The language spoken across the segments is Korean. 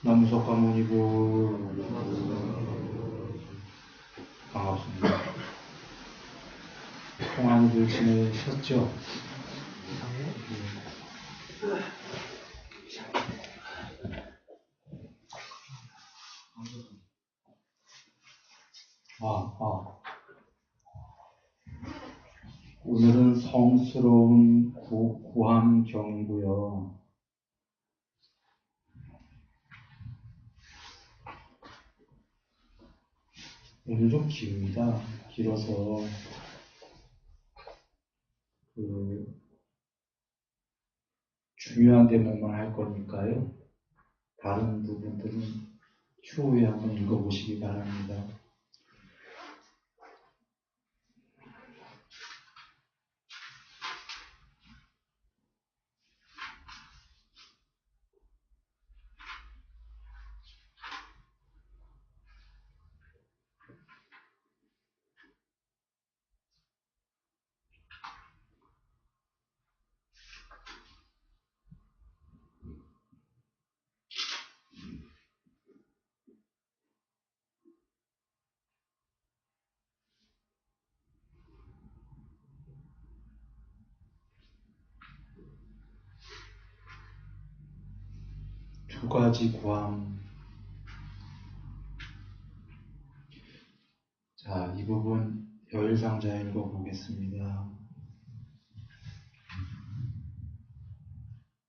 남무석 가문이고 반갑습니다. 평안히들 지내셨죠? 오늘은 성스러운 구함경이고요. 오늘 좀 깁니다. 길어서 중요한 대목만 할 거니까요. 다른 부분들은 추후에 한번 읽어보시기 바랍니다. 두 가지 구함. 자, 이 부분 여일상자 읽어보겠습니다.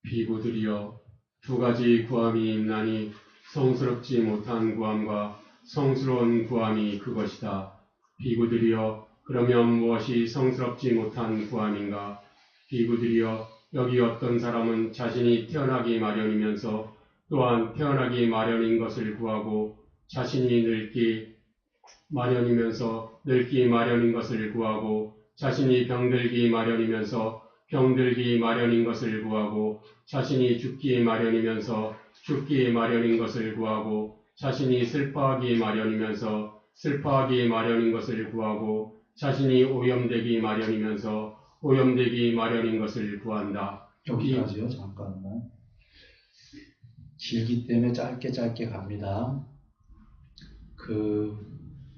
비구들이여, 두 가지 구함이 있나니 성스럽지 못한 구함과 성스러운 구함이 그것이다. 비구들이여, 그러면 무엇이 성스럽지 못한 구함인가? 비구들이여, 여기 어떤 사람은 자신이 태어나기 마련이면서 또한 태어나기 마련인 것을 구하고 자신이 늙기 마련이면서 늙기 마련인 것을 구하고 자신이 병들기 마련이면서 병들기 마련인 것을 구하고 자신이 죽기 마련이면서 죽기 마련인 것을 구하고 자신이 슬퍼하기 마련이면서 슬퍼하기 마련인 것을 구하고 자신이 오염되기 마련이면서 오염되기 마련인 것을 구한다. 여기까지요. 잠깐만. 길기 때문에 짧게 갑니다.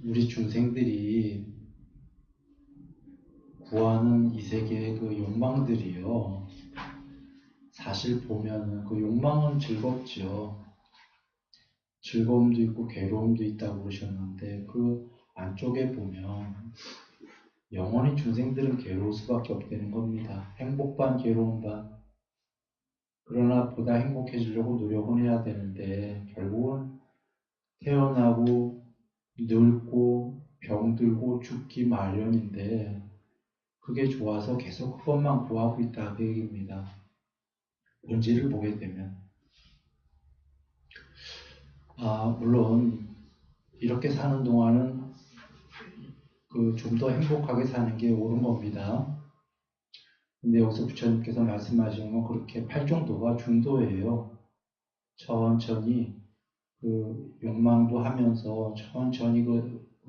우리 중생들이 구하는 이 세계의 그 욕망들이요. 사실 보면은 그 욕망은 즐겁죠. 즐거움도 있고 괴로움도 있다고 그러셨는데 그 안쪽에 보면 영원히 중생들은 괴로울 수밖에 없다는 겁니다. 행복 반 괴로움 반. 그러나 보다 행복해지려고 노력은 해야 되는데 결국은 태어나고 늙고 병들고 죽기 마련인데 그게 좋아서 계속 그것만 구하고 있다 그 얘기입니다. 본질을 보게 되면 물론 이렇게 사는 동안은 좀 더 행복하게 사는 게 옳은 겁니다. 근데 여기서 부처님께서 말씀하시는 건 그렇게 팔정도가 중도예요. 천천히 욕망도 하면서 천천히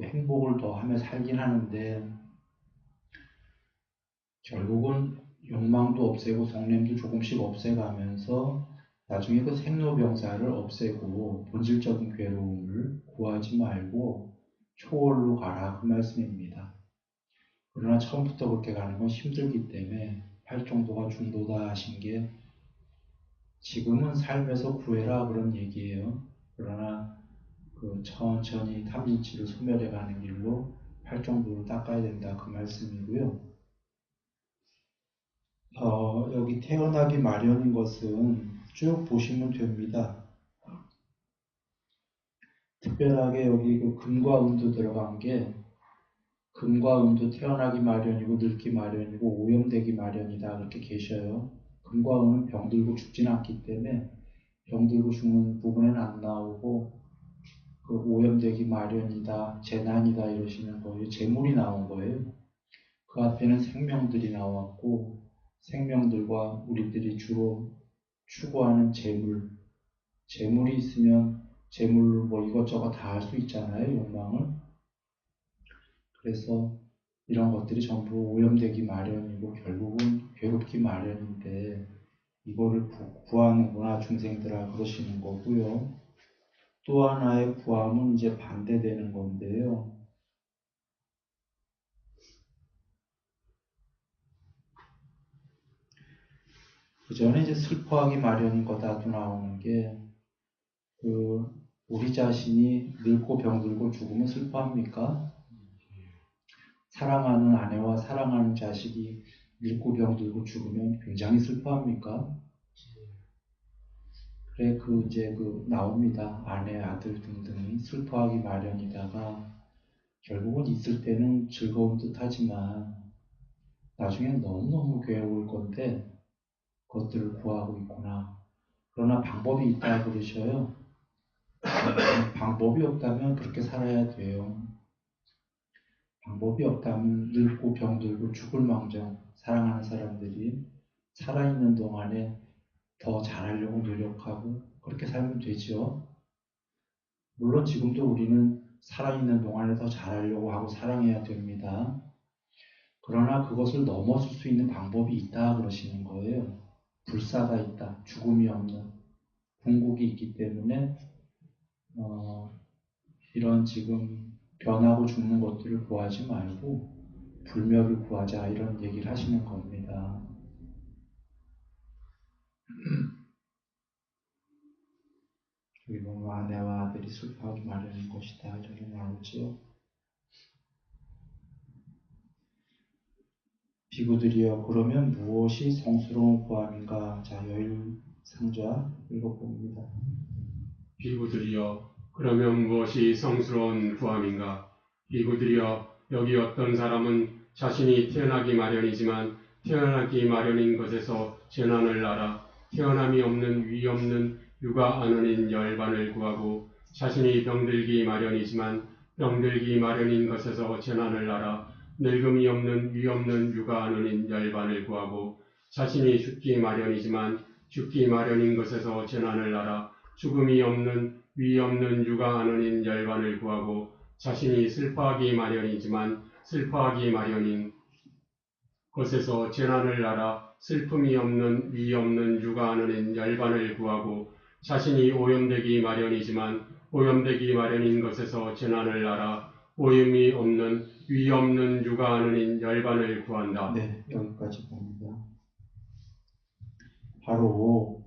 행복을 더하며 살긴 하는데 결국은 욕망도 없애고 성냄도 조금씩 없애가면서 나중에 그 생로병사를 없애고 본질적인 괴로움을 구하지 말고 초월로 가라 그 말씀입니다. 그러나 처음부터 그렇게 가는 건 힘들기 때문에 팔정도가 중도다 하신 게 지금은 삶에서 구해라 그런 얘기예요. 그러나 천천히 탐진치를 소멸해가는 길로 팔정도를 닦아야 된다 그 말씀이고요. 여기 태어나기 마련인 것은 쭉 보시면 됩니다. 특별하게 여기 금과 음도 들어간 게 금과 음도 태어나기 마련이고 늙기 마련이고 오염되기 마련이다 그렇게 계셔요. 금과 음은 병들고 죽지는 않기 때문에 병들고 죽는 부분은 안 나오고 오염되기 마련이다, 재난이다 이러시는 거예요. 재물이 나온 거예요. 그 앞에는 생명들이 나왔고 생명들과 우리들이 주로 추구하는 재물이 있으면 재물로 뭐 이것저것 다 할 수 있잖아요, 욕망을. 그래서 이런 것들이 전부 오염되기 마련이고 결국은 괴롭기 마련인데 이거를 구하는구나 중생들아 그러시는 거고요. 또 하나의 구함은 이제 반대되는 건데요. 그 전에 이제 슬퍼하기 마련인 거다도 나오는 게, 우리 자신이 늙고 병들고 죽으면 슬퍼합니까? 사랑하는 아내와 사랑하는 자식이 늙고 병들고 죽으면 굉장히 슬퍼합니까? 그래, 이제 나옵니다. 아내, 아들 등등이 슬퍼하기 마련이다가, 결국은 있을 때는 즐거운 듯 하지만, 나중엔 너무너무 괴로울 건데, 그것들을 구하고 있구나. 그러나 방법이 있다 그러셔요. 방법이 없다면 그렇게 살아야 돼요. 방법이 없다면 늙고 병들고 죽을 망정 사랑하는 사람들이 살아있는 동안에 더 잘하려고 노력하고 그렇게 살면 되죠. 물론 지금도 우리는 살아있는 동안에 더 잘하려고 하고 사랑해야 됩니다. 그러나 그것을 넘어설 수 있는 방법이 있다 그러시는 거예요. 불사가 있다. 죽음이 없는 궁극이 있기 때문에 이런 지금 변하고 죽는 것들을 구하지 말고 불멸을 구하자 이런 얘기를 하시는 겁니다. 여기 보면 아내와 아들이 슬퍼하기 마련인 것이다 이렇게 나오죠. 비구들이여 그러면 무엇이 성스러운 구함인가? 자, 여일상자 읽어봅니다. 비구들이여 그러면 무엇이 성스러운 구함인가? 비구들이여 여기 어떤 사람은 자신이 태어나기 마련이지만 태어나기 마련인 것에서 재난을 알아 태어남이 없는 위 없는 육아 안언인 열반을 구하고 자신이 병들기 마련이지만 병들기 마련인 것에서 재난을 알아 늙음이 없는 위 없는 육아 안언인 열반을 구하고 자신이 죽기 마련이지만 죽기 마련인 것에서 재난을 알아 죽음이 없는 위 없는 육아 안언인 열반을 구하고 자신이 슬퍼하기 마련이지만 슬퍼하기 마련인 것에서 재난을 알아 슬픔이 없는 위 없는 육아 안언인 열반을 구하고 자신이 오염되기 마련이지만 오염되기 마련인 것에서 재난을 알아 오염이 없는 위 없는 육아 안언인 열반을 구한다. 네, 여기까지 봅니다. 바로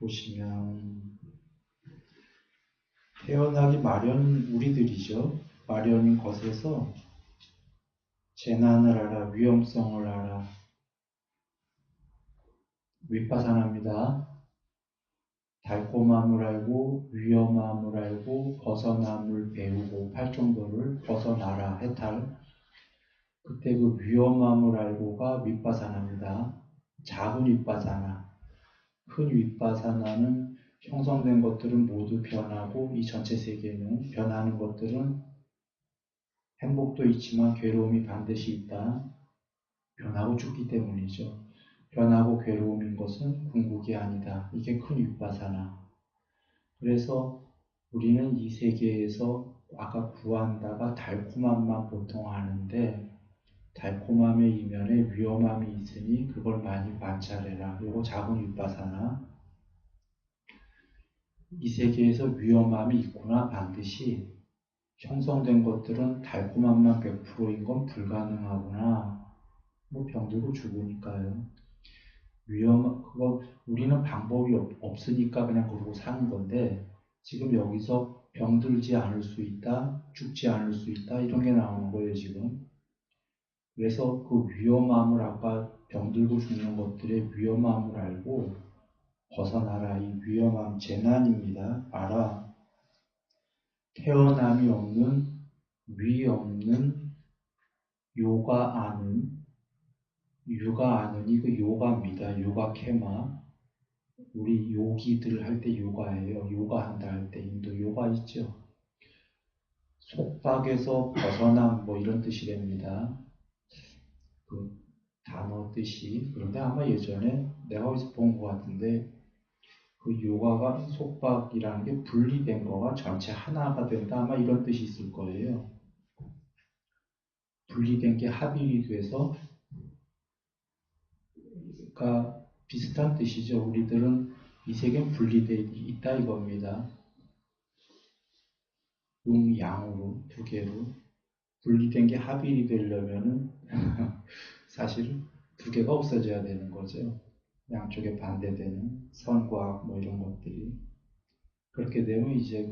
보시면 태어나기 마련인 우리들이죠. 마련인 것에서 재난을 알아, 위험성을 알아. 윗바사나입니다. 달콤함을 알고 위험함을 알고 벗어남을 배우고 팔정도를 벗어나라 해탈. 그때 그 위험함을 알고가 윗바사나입니다. 작은 윗바사나. 큰 윗바사나는 형성된 것들은 모두 변하고 이 전체 세계는 변하는 것들은 행복도 있지만 괴로움이 반드시 있다. 변하고 죽기 때문이죠. 변하고 괴로움인 것은 궁극이 아니다. 이게 큰 윗바사나. 그래서 우리는 이 세계에서 아까 구한다가 달콤함만 보통 아는데 달콤함의 이면에 위험함이 있으니 그걸 많이 관찰해라. 요거 작은 윗바사나. 이 세계에서 위험함이 있구나 반드시. 형성된 것들은 달콤함만 100%인 건 불가능하구나. 뭐 병들고 죽으니까요. 그거 우리는 방법이 없으니까 그냥 그러고 사는 건데 지금 여기서 병들지 않을 수 있다, 죽지 않을 수 있다 이런 게 나오는 거예요 지금. 그래서 그 위험함을 아까 병들고 죽는 것들의 위험함을 알고 벗어나라. 이 위험함 재난입니다. 알아. 태어남이 없는 위 없는 요가 아는 유가 아는이 그 요가입니다. 요가 케마. 우리 요기들 할 때 요가예요. 요가 한다 할 때 인도 요가 있죠. 속박에서 벗어남 뭐 이런 뜻이 됩니다. 그 단어 뜻이. 그런데 아마 예전에 내가 어디서 본 것 같은데 그 요가가 속박이라는 게 분리된 거가 전체 하나가 된다 아마 이런 뜻이 있을 거예요. 분리된 게 합일이 돼서 그러니까 비슷한 뜻이죠. 우리들은 이 세계는 분리되어 있다 이겁니다. 양으로 두 개로 분리된 게 합일이 되려면은 사실 두 개가 없어져야 되는 거죠. 양쪽에 반대되는 선과 악 뭐 이런 것들이 그렇게 되면 이제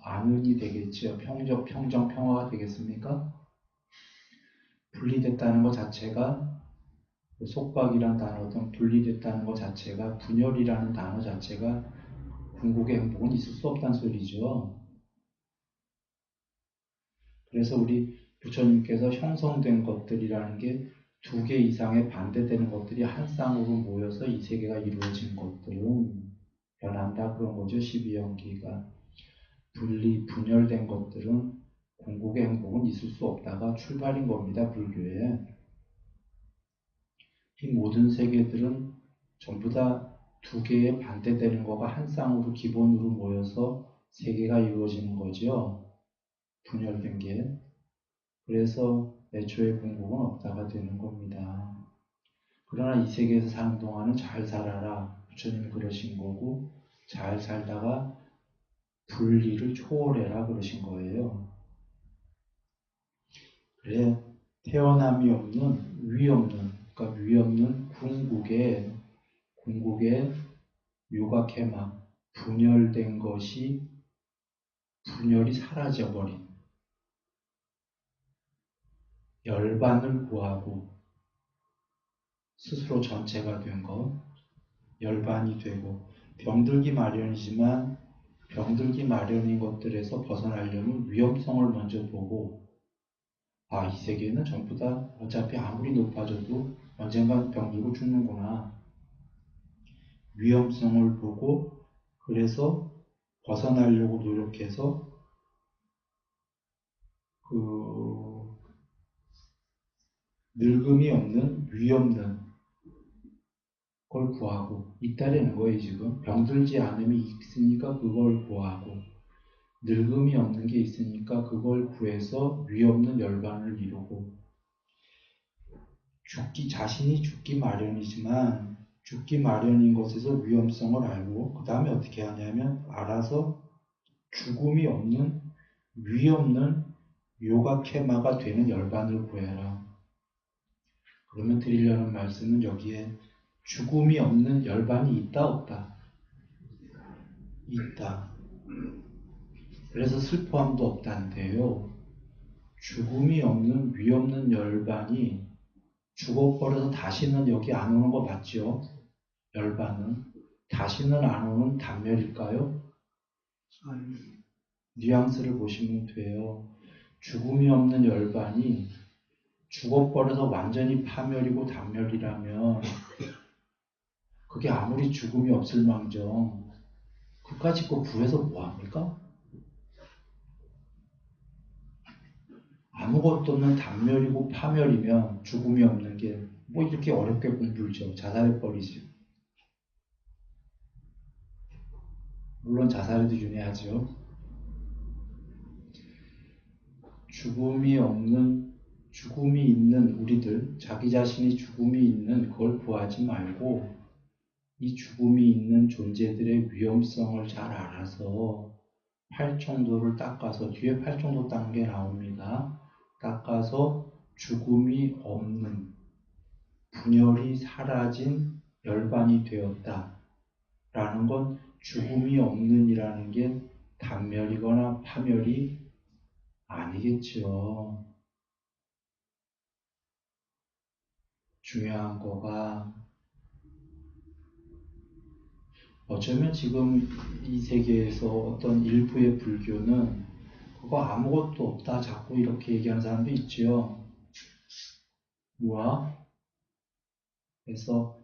안은이 되겠죠. 평정 평화가 되겠습니까? 분리됐다는 것 자체가 속박이란 단어든 분리됐다는 것 자체가 분열이라는 단어 자체가 궁극의 행복은 있을 수 없다는 소리죠. 그래서 우리 부처님께서 형성된 것들이라는 게 두 개 이상의 반대되는 것들이 한 쌍으로 모여서 이 세계가 이루어진 것들은 변한다 그런 거죠. 12연기가. 분열된 것들은 궁극의 행복은 있을 수 없다가 출발인 겁니다. 불교에. 이 모든 세계들은 전부 다 두 개의 반대되는 거가 한 쌍으로 기본으로 모여서 세계가 이루어지는 거죠. 분열된 게. 그래서 애초에 궁극은 없다가 되는 겁니다. 그러나 이 세계에서 사는 동안은 잘 살아라. 부처님이 그러신 거고 잘 살다가 분리를 초월해라 그러신 거예요. 그래 태어남이 없는 그러니까 위 없는 궁극의 요각해만 분열된 것이 분열이 사라져버린 열반을 구하고 스스로 전체가 된 것, 열반이 되고 병들기 마련이지만 병들기 마련인 것들에서 벗어나려면 위험성을 먼저 보고 이 세계는 전부 다 어차피 아무리 높아져도 언젠간 병들고 죽는구나. 위험성을 보고 그래서 벗어나려고 노력해서 늙음이 없는 위 없는 걸 구하고 있다라는 거예요. 지금 병들지 않음이 있으니까 그걸 구하고 늙음이 없는 게 있으니까 그걸 구해서 위 없는 열반을 이루고 자신이 죽기 마련이지만 죽기 마련인 것에서 위험성을 알고 그 다음에 어떻게 하냐면 알아서 죽음이 없는 위 없는 요가케마가 되는 열반을 구해라. 그러면 드리려는 말씀은 여기에 죽음이 없는 열반이 있다 없다? 있다. 그래서 슬퍼함도 없다는데요. 죽음이 없는 위 없는 열반이 죽어버려서 다시는 여기 안 오는 거 맞죠? 열반은 다시는 안 오는 단멸일까요? 뉘앙스를 보시면 돼요. 죽음이 없는 열반이 죽어버려서 완전히 파멸이고 단멸이라면 그게 아무리 죽음이 없을 망정 그까짓 거 구해서 뭐합니까? 아무것도 없는 단멸이고 파멸이면 죽음이 없는 게 뭐 이렇게 어렵게 공부죠. 자살해버리지. 물론 자살해도 윤회하죠. 죽음이 있는 우리들, 자기 자신이 죽음이 있는 그걸 구하지 말고 이 죽음이 있는 존재들의 위험성을 잘 알아서 팔청도를 닦아서 뒤에 팔청도 닦는 게 나옵니다. 닦아서 죽음이 없는 분열이 사라진 열반이 되었다. 라는 건 죽음이 없는이라는 게 단멸이거나 파멸이 아니겠죠. 중요한 거가 어쩌면 지금 이 세계에서 어떤 일부의 불교는 그거 아무것도 없다 자꾸 이렇게 얘기하는 사람도 있지요. 무아. 그래서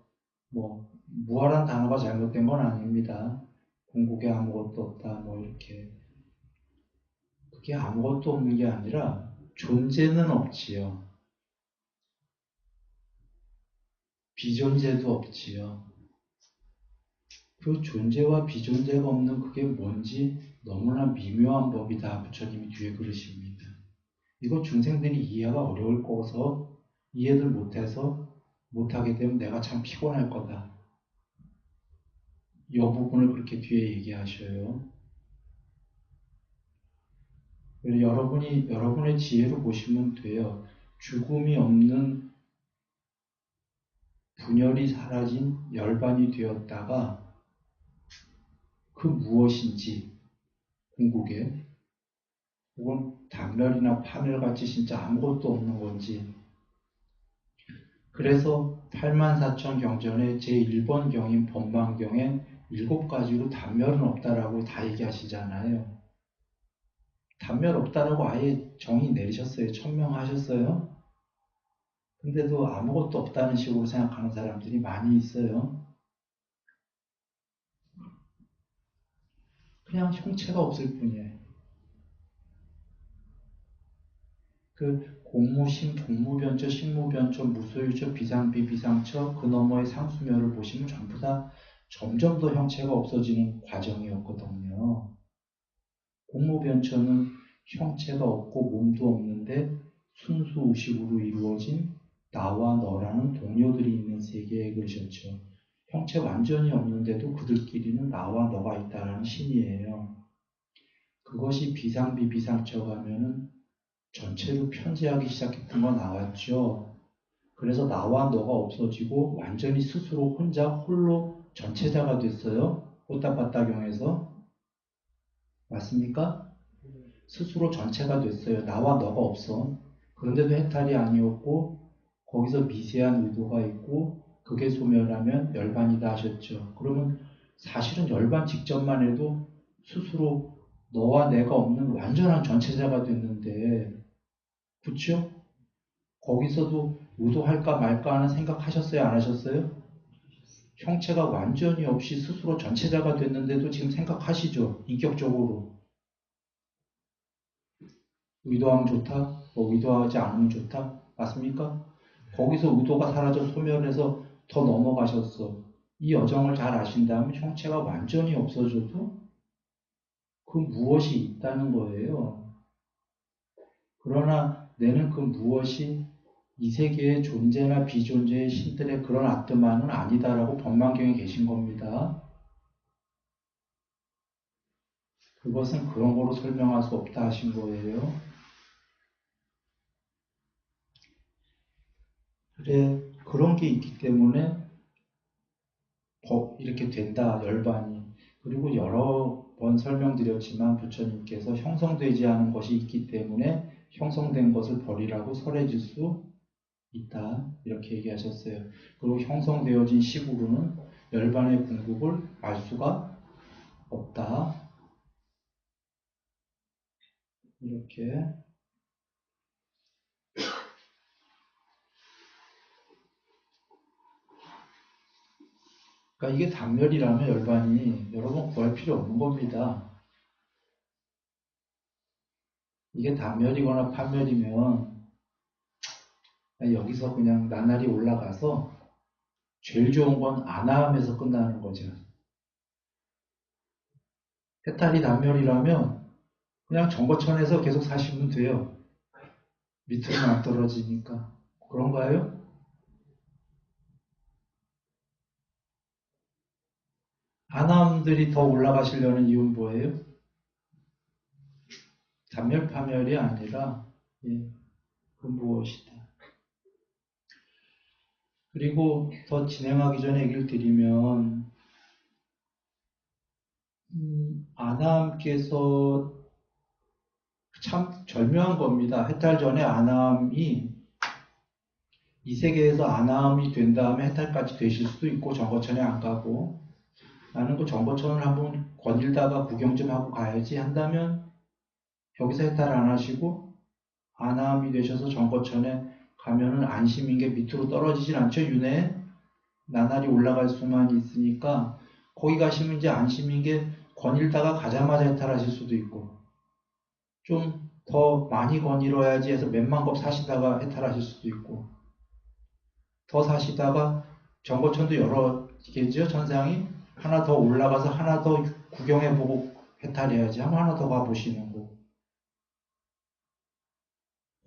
무아란 단어가 잘못된 건 아닙니다. 궁극에 아무것도 없다 이렇게. 그게 아무것도 없는 게 아니라 존재는 없지요. 비존재도 없지요. 그 존재와 비존재가 없는 그게 뭔지 너무나 미묘한 법이다. 부처님이 뒤에 그러십니다. 이거 중생들이 이해가 어려울 거서 이해를 못해서 못하게 되면 내가 참 피곤할 거다. 이 부분을 그렇게 뒤에 얘기하셔요. 여러분이 여러분의 지혜로 보시면 돼요. 죽음이 없는 분열이 사라진 열반이 되었다가 그 무엇인지 궁극에 혹은 단멸이나 파멸같이 진짜 아무것도 없는 건지. 그래서 84,000 경전의 제1번 경인 법망경에 7가지로 단멸은 없다라고 다 얘기하시잖아요. 단멸 없다라고 아예 정의 내리셨어요. 천명하셨어요. 근데도 아무것도 없다는 식으로 생각하는 사람들이 많이 있어요. 그냥 형체가 없을 뿐이에요. 그 공무심, 종무변처, 식무변처, 무소유처, 비상비, 비상처 그 너머의 상수멸을 보시면 전부 다 점점 더 형체가 없어지는 과정이었거든요. 공무변처는 형체가 없고 몸도 없는데 순수의식으로 이루어진 나와 너라는 동료들이 있는 세계에 그러셨죠. 형체 완전히 없는데도 그들끼리는 나와 너가 있다라는 신이에요. 그것이 비상비, 비상처가 하면은 전체로 편재하기 시작했던 거 나왔죠. 그래서 나와 너가 없어지고 완전히 스스로 혼자 홀로 전체자가 됐어요. 호따빠따경에서. 맞습니까? 스스로 전체가 됐어요. 나와 너가 없어. 그런데도 해탈이 아니었고 거기서 미세한 의도가 있고 그게 소멸하면 열반이다 하셨죠. 그러면 사실은 열반 직전만 해도 스스로 너와 내가 없는 완전한 전체자가 됐는데 그쵸? 거기서도 의도할까 말까 하는 생각하셨어요? 안 하셨어요? 형체가 완전히 없이 스스로 전체자가 됐는데도 지금 생각하시죠? 인격적으로. 의도하면 좋다? 뭐 의도하지 않으면 좋다? 맞습니까? 거기서 의도가 사라져 소멸해서 더 넘어가셨어. 이 여정을 잘 아신다면 형체가 완전히 없어져도 그 무엇이 있다는 거예요. 그러나 내는 그 무엇이 이 세계의 존재나 비존재의 신들의 그런 아트만은 아니다라고 법망경에 계신 겁니다. 그것은 그런 거로 설명할 수 없다 하신 거예요. 그래, 그런 게 있기 때문에 이렇게 된다, 열반이. 그리고 여러 번 설명드렸지만 부처님께서 형성되지 않은 것이 있기 때문에 형성된 것을 버리라고 설해질 수 있다. 이렇게 얘기하셨어요. 그리고 형성되어진 식으로는 열반의 궁극을 알 수가 없다. 이렇게. 그러니까 이게 단멸이라면 열반이 여러분 구할 필요 없는 겁니다. 이게 단멸이거나 판멸이면 여기서 그냥 나날이 올라가서 제일 좋은 건 안함에서 끝나는 거죠. 해탈이 단멸이라면 그냥 정거천에서 계속 사시면 돼요. 밑으로는 안 떨어지니까. 그런가요? 안함들이 더 올라가시려는 이유는 뭐예요? 단멸 파멸이 아니라 그 무엇이다. 그리고 더 진행하기 전에 얘기를 드리면 아나함께서 참 절묘한 겁니다. 해탈 전에 아나함이 이 세계에서 아나함이 된 다음에 해탈까지 되실 수도 있고 정거천에 안 가고 나는 그 정거천을 한번 거닐다가 구경 좀 하고 가야지 한다면 여기서 해탈 안 하시고 아나함이 되셔서 정거천에 가면은 안심인 게 밑으로 떨어지진 않죠. 윤회에 나날이 올라갈 수만 있으니까 거기 가시면 이제 안심인 게 거닐다가 가자마자 해탈하실 수도 있고 좀 더 많이 거닐어야지 해서 몇만 겁 사시다가 해탈하실 수도 있고 더 사시다가 정거천도 여러 개죠. 천상이 하나 더 올라가서 하나 더 구경해보고 해탈해야지 하면 하나 더 가보시는 거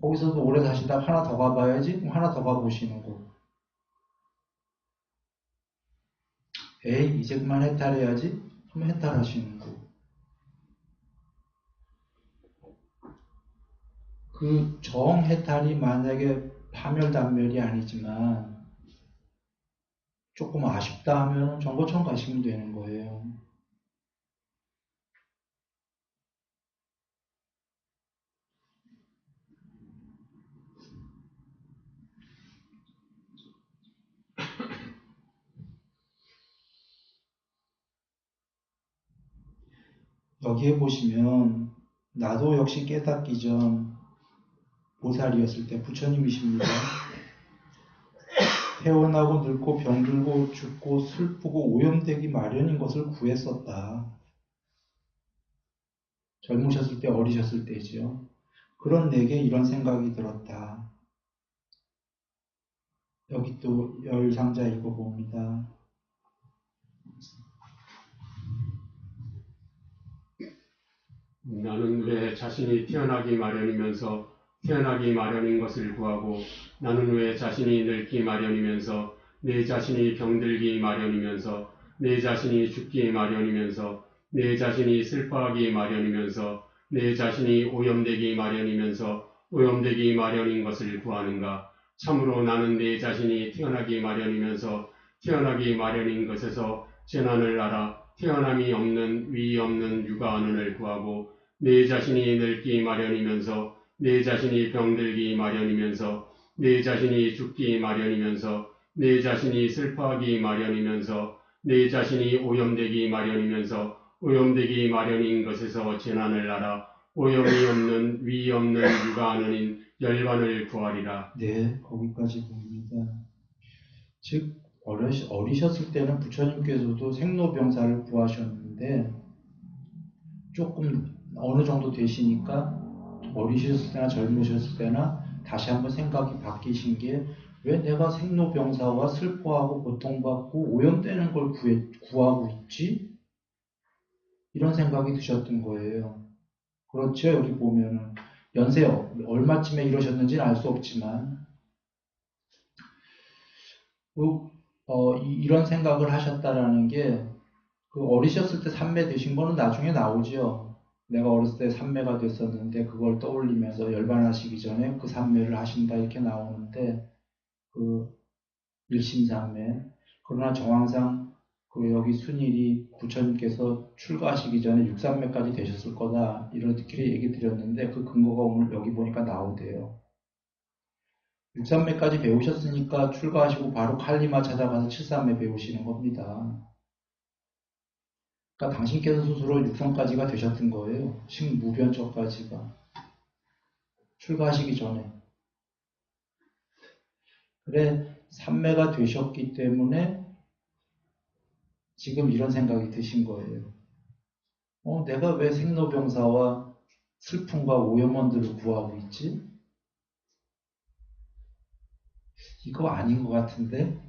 거기서도 오래 사시다가 하나 더 가봐야지 하나 더 가보시는 거 에이, 이제 그만 해탈해야지? 그럼 해탈하시는 거. 그 정해탈이 만약에 파멸단멸이 아니지만 조금 아쉽다 하면 정보청 가시면 되는 거예요. 여기에 보시면 나도 역시 깨닫기 전 보살이었을 때 부처님이십니다. 태어나고 늙고 병들고 죽고 슬프고 오염되기 마련인 것을 구했었다. 젊으셨을 때 어리셨을 때지요. 그런 내게 이런 생각이 들었다. 여기 또 열상자 읽어봅니다. 나는 왜 자신이 태어나기 마련이면서 태어나기 마련인 것을 구하고 나는 왜 자신이 늙기 마련이면서 내 자신이 병들기 마련이면서 내 자신이 죽기 마련이면서 내 자신이 슬퍼하기 마련이면서 내 자신이 오염되기 마련이면서 오염되기 마련인 것을 구하는가. 참으로 나는 내 자신이 태어나기 마련이면서 태어나기 마련인 것에서 재난을 알아 태어남이 없는 위 없는 육아하는을 구하고 내 자신이 늙기 마련이면서 내 자신이 병들기 마련이면서 내 자신이 죽기 마련이면서 내 자신이 슬퍼하기 마련이면서 내 자신이 오염되기 마련이면서 오염되기 마련인 것에서 재난을 알아 오염이 없는 위 없는 육아하는 열반을 구하리라. 네, 거기까지 봅니다. 즉 어리셨을 때는 부처님께서도 생로병사를 구하셨는데 조금 어느 정도 되시니까 어리셨을 때나 젊으셨을 때나 다시 한번 생각이 바뀌신 게 왜 내가 생로병사와 슬퍼하고 고통받고 오염되는 걸 구하고 있지? 이런 생각이 드셨던 거예요. 그렇죠? 여기 보면은 연세 얼마쯤에 이러셨는지는 알 수 없지만 이런 생각을 하셨다라는 게 그 어리셨을 때 삼매 되신 거는 나중에 나오죠. 내가 어렸을 때 삼매가 됐었는데 그걸 떠올리면서 열반하시기 전에 그 삼매를 하신다 이렇게 나오는데 그 일심삼매. 그러나 정황상 그 여기 순일이 부처님께서 출가하시기 전에 육삼매까지 되셨을 거다 이렇게 얘기 드렸는데 그 근거가 오늘 여기 보니까 나오대요. 육삼매까지 배우셨으니까 출가하시고 바로 칼리마 찾아가서 칠삼매 배우시는 겁니다. 그러니까 당신께서 스스로 육성까지가 되셨던 거예요. 식무변처까지가. 출가하시기 전에. 그래, 삼매가 되셨기 때문에 지금 이런 생각이 드신 거예요. 내가 왜 생로병사와 슬픔과 오염원들을 구하고 있지? 이거 아닌 것 같은데?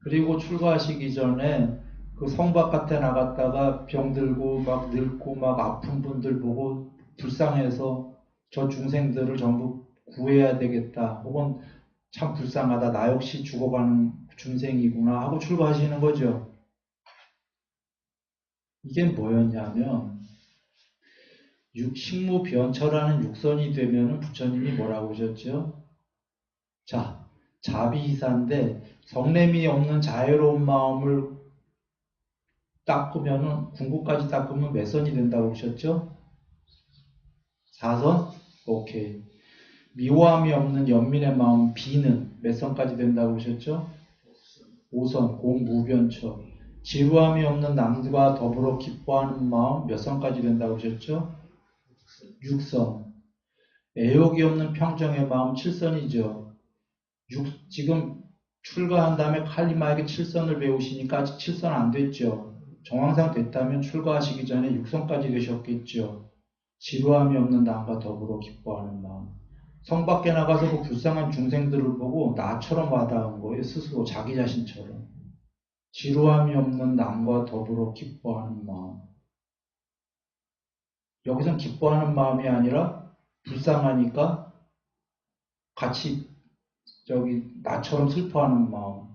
그리고 출가하시기 전에 그 성 바깥에 나갔다가 병들고 막 늙고 막 아픈 분들 보고 불쌍해서 저 중생들을 전부 구해야 되겠다. 혹은 참 불쌍하다. 나 역시 죽어가는 중생이구나 하고 출가하시는 거죠. 이게 뭐였냐면 식무변처라는 육선이 되면은 부처님이 뭐라고 하셨죠? 자, 자비이사인데 성냄이 없는 자유로운 마음을 닦으면은 궁극까지 닦으면 몇 선이 된다고 하셨죠? 4선? 오케이. 미워함이 없는 연민의 마음 비는 몇 선까지 된다고 하셨죠? 5선 공무변처. 지루함이 없는 남과 더불어 기뻐하는 마음 몇 선까지 된다고 하셨죠? 6선. 애욕이 없는 평정의 마음 7선이죠. 지금 출가한 다음에 칼리마에게 7선을 배우시니까 아직 7선 안 됐죠. 정황상 됐다면 출가하시기 전에 6선까지 되셨겠죠. 지루함이 없는 남과 더불어 기뻐하는 마음. 성 밖에 나가서 그 불쌍한 중생들을 보고 나처럼 와닿은 거예요. 스스로 자기 자신처럼. 지루함이 없는 남과 더불어 기뻐하는 마음. 여기선 기뻐하는 마음이 아니라 불쌍하니까 같이 나처럼 슬퍼하는 마음.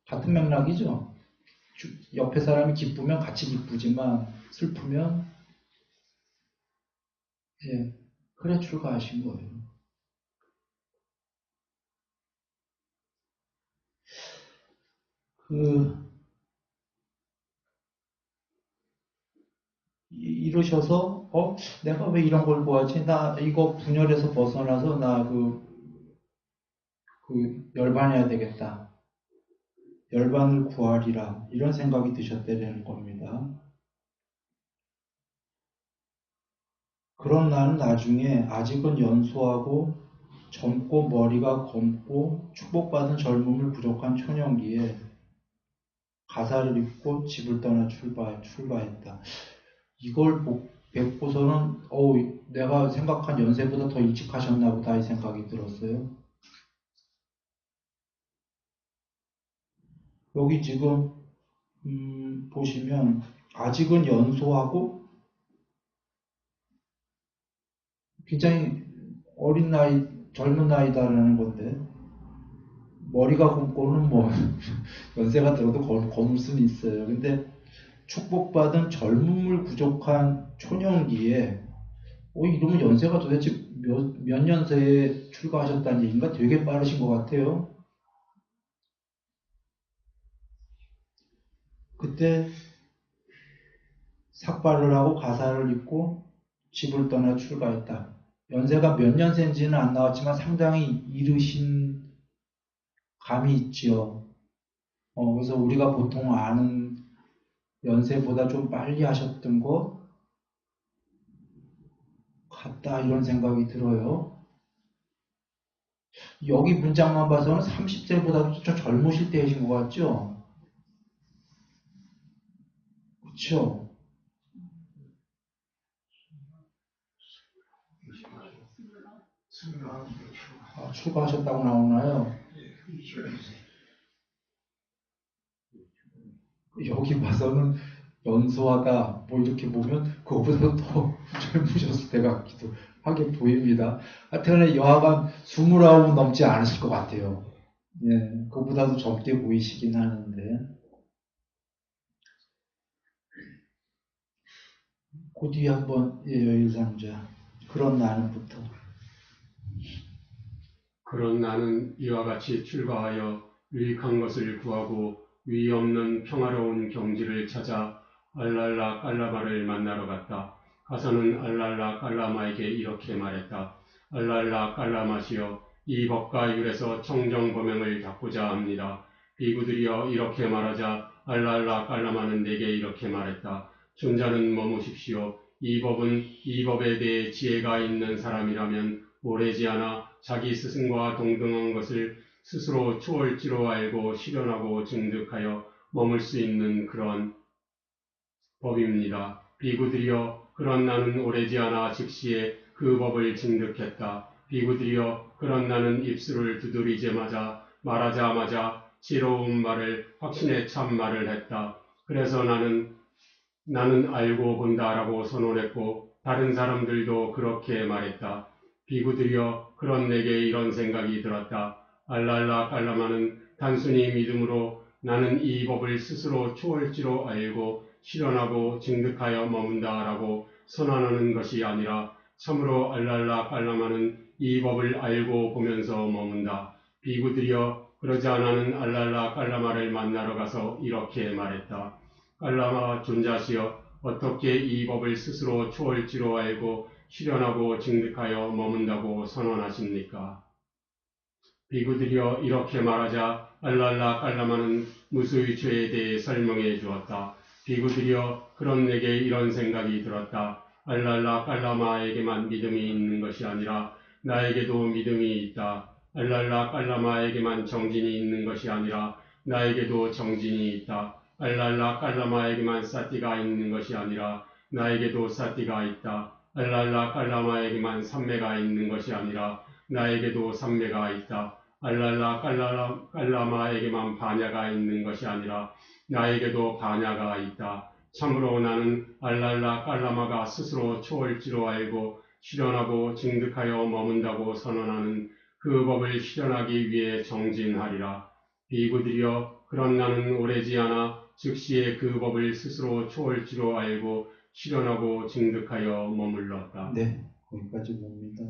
같은 맥락이죠. 옆에 사람이 기쁘면 같이 기쁘지만 슬프면 예, 그래 출가하신 거예요. 이러셔서 내가 왜 이런 걸 구하지? 나 이거 분열에서 벗어나서 나 열반해야 되겠다. 열반을 구하리라 이런 생각이 드셨다는 겁니다. 그런 나는 나중에 아직은 연소하고 젊고 머리가 검고 축복받은 젊음을 부족한 초년기에 가사를 입고 집을 떠나 출가했다. 이걸 뵙고서는 내가 생각한 연세보다 더 일찍 하셨나 보다 이 생각이 들었어요. 여기 지금 보시면 아직은 연소하고 굉장히 어린 나이, 젊은 나이다라는 건데 머리가 굵고는 뭐 연세가 들어도 거물 수는 있어요. 근데 축복받은 젊음을 부족한 초년기에 이러면 연세가 도대체 몇 년세에 출가하셨다는 얘기인가? 되게 빠르신 것 같아요. 그때 삭발을 하고 가사를 입고 집을 떠나 출가했다. 연세가 몇 년생지는 안 나왔지만 상당히 이르신 감이 있지요. 그래서 우리가 보통 아는 연세보다 좀 빨리 하셨던 것 같다 이런 생각이 들어요. 여기 문장만 봐서는 30세보다도 좀 젊으실 때이신 것 같죠? 그렇죠? 출가하셨다고 나오나요? 여기 봐서는 연소하다 뭐 이렇게 보면 그거보다 더 젊으셨을 때 같기도 하게 보입니다. 하여튼 여하간 29 넘지 않으실 것 같아요. 예, 그보다도 젊게 보이시긴 하는데 그 뒤에 한번 여일상자 그런 나는부터 그런 나는 이와 같이 출가하여 유익한 것을 구하고 위 없는 평화로운 경지를 찾아 알랄라 깔라마를 만나러 갔다. 가서는 알랄라 깔라마에게 이렇게 말했다. 알랄라 깔라마시여, 이 법과 율에서 청정범행을 닦고자 합니다. 비구들이여 이렇게 말하자 알랄라 깔라마는 내게 이렇게 말했다. 존자는 머무십시오. 이 법에 대해 지혜가 있는 사람이라면 오래지 않아 자기 스승과 동등한 것을 스스로 초월지로 알고 실현하고 증득하여 머물 수 있는 그런 법입니다. 비구들이여 그런 나는 오래지 않아 즉시에 그 법을 증득했다. 비구들이여 그런 나는 입술을 두드리자마자 말하자마자 지로운 말을 확신에 참 말을 했다. 그래서 나는 알고 본다라고 선언했고 다른 사람들도 그렇게 말했다. 비구들이여 그런 내게 이런 생각이 들었다. 알랄라 깔라마는 단순히 믿음으로 나는 이 법을 스스로 초월지로 알고 실현하고 증득하여 머문다라고 선언하는 것이 아니라 참으로 알랄라 깔라마는 이 법을 알고 보면서 머문다. 비구들이여 그러자 나는 알랄라 깔라마를 만나러 가서 이렇게 말했다. 깔라마 존자시여 어떻게 이 법을 스스로 초월지로 알고 실현하고 증득하여 머문다고 선언하십니까? 비구들이여 이렇게 말하자 알랄라 깔라마는 무수의 죄에 대해 설명해 주었다. 비구들이여 그런 내게 이런 생각이 들었다. 알랄라 깔라마에게만 믿음이 있는 것이 아니라 나에게도 믿음이 있다. 알랄라 깔라마에게만 정진이 있는 것이 아니라 나에게도 정진이 있다. 알랄라 깔라마에게만 사띠가 있는 것이 아니라 나에게도 사띠가 있다. 알랄라 깔라마에게만 삼매가 있는 것이 아니라 나에게도 삼매가 있다. 알랄라 깔라마에게만 바냐가 있는 것이 아니라 나에게도 바냐가 있다. 참으로 나는 알랄라 깔라마가 스스로 초월지로 알고 실현하고 증득하여 머문다고 선언하는 그 법을 실현하기 위해 정진하리라. 비구들이여 그런 나는 오래지 않아 즉시에 그 법을 스스로 초월지로 알고 실현하고 증득하여 머물렀다. 네, 거기까지 봅니다.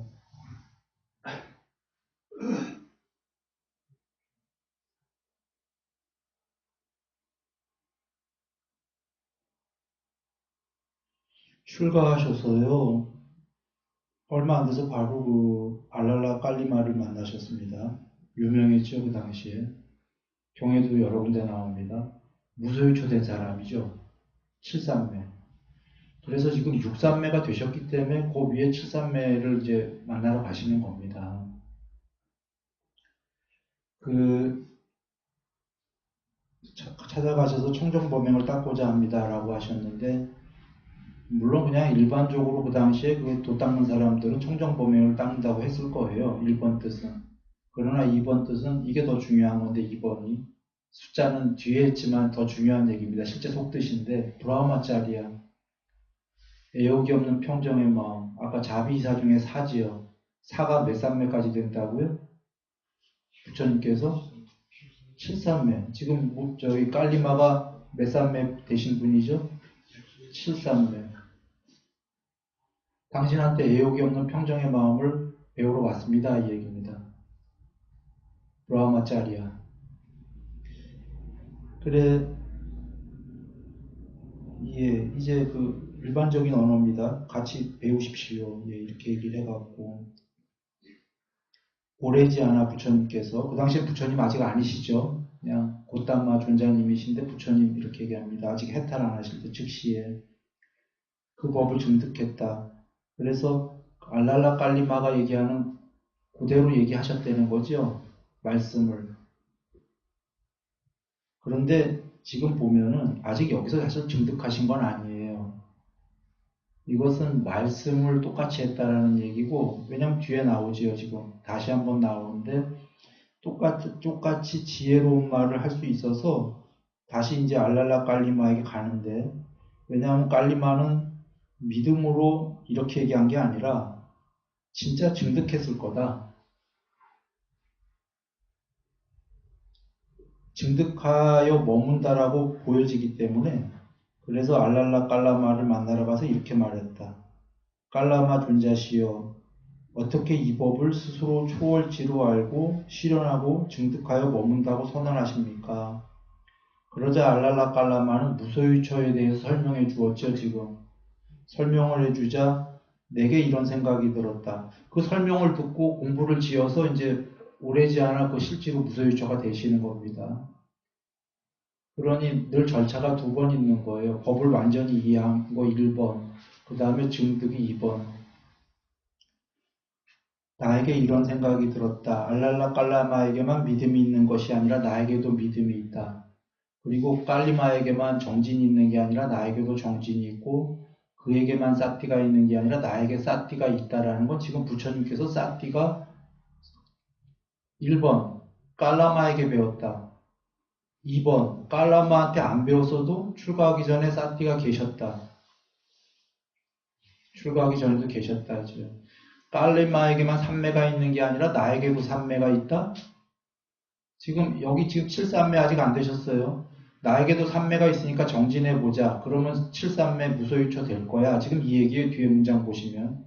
출가하셔서요, 얼마 안 돼서 바로 그 알랄라 깔리마를 만나셨습니다. 유명했죠, 그 당시에. 경에도 여러 군데 나옵니다. 무소유초된 사람이죠. 7산매. 그래서 지금 6산매가 되셨기 때문에 그 위에 7산매를 이제 만나러 가시는 겁니다. 그 찾아가셔서 청정범행을 닦고자 합니다라고 하셨는데, 물론 그냥 일반적으로 그 당시에 그 도 닦는 사람들은 청정범행을 닦는다고 했을 거예요. 1번 뜻은. 그러나 2번 뜻은 이게 더 중요한 건데 2번이 숫자는 뒤에 있지만 더 중요한 얘기입니다. 실제 속뜻인데 브라흐마짜리야. 애욕이 없는 평정의 마음. 아까 자비이사 중에 사지요. 사가 몇 산매까지 된다고요? 부처님께서 7산매. 지금 저희 깔리마가 몇 산매 되신 분이죠? 7산매. 당신한테 애욕이 없는 평정의 마음을 배우러 왔습니다. 이 얘기입니다. 브라흐마짜리야. 그래, 예, 이제 그 일반적인 언어입니다. 같이 배우십시오. 예, 이렇게 얘기를 해갖고. 오래지 않아 부처님께서, 그 당시에 부처님 아직 아니시죠? 그냥 곧담마 존자님이신데 부처님 이렇게 얘기합니다. 아직 해탈 안 하실 때 즉시에. 그 법을 증득했다. 그래서 알랄라 깔리마가 얘기하는 그대로 얘기하셨다는 거죠. 말씀을. 그런데 지금 보면은 아직 여기서 사실 증득하신 건 아니에요. 이것은 말씀을 똑같이 했다라는 얘기고, 왜냐면 뒤에 나오지요, 지금. 다시 한번 나오는데, 똑같이 지혜로운 말을 할 수 있어서, 다시 이제 알랄라 깔리마에게 가는데, 왜냐하면 깔리마는 믿음으로 이렇게 얘기한 게 아니라, 진짜 증득했을 거다. 증득하여 머문다라고 보여지기 때문에, 그래서 알랄라 깔라마를 만나러 가서 이렇게 말했다. 깔라마 존자시여, 어떻게 이 법을 스스로 초월지로 알고 실현하고 증득하여 머문다고 선언하십니까? 그러자 알랄라 깔라마는 무소유처에 대해서 설명해 주었죠. 지금 설명을 해주자 내게 이런 생각이 들었다. 그 설명을 듣고 공부를 지어서 이제 오래지 않아 그 실제로 무소유처가 되시는 겁니다. 그러니 늘 절차가 두 번 있는 거예요. 법을 완전히 이해한 거 1번, 그 다음에 증득이 2번. 나에게 이런 생각이 들었다. 알랄라 깔라마에게만 믿음이 있는 것이 아니라 나에게도 믿음이 있다. 그리고 깔리마에게만 정진이 있는 게 아니라 나에게도 정진이 있고, 그에게만 사티가 있는 게 아니라 나에게 사티가 있다라는 건 지금 부처님께서 사티가 1번 깔라마에게 배웠다. 2번 깔라마한테 안 배웠어도 출가하기 전에 사티가 계셨다. 출가하기 전에도 계셨다 하죠. 깔리마에게만 삼매가 있는 게 아니라 나에게도 삼매가 있다? 지금 여기 지금 7산매 아직 안 되셨어요. 나에게도 삼매가 있으니까 정진해 보자. 그러면 7산매 무소유처 될 거야. 지금 이 얘기의 뒤에 문장 보시면.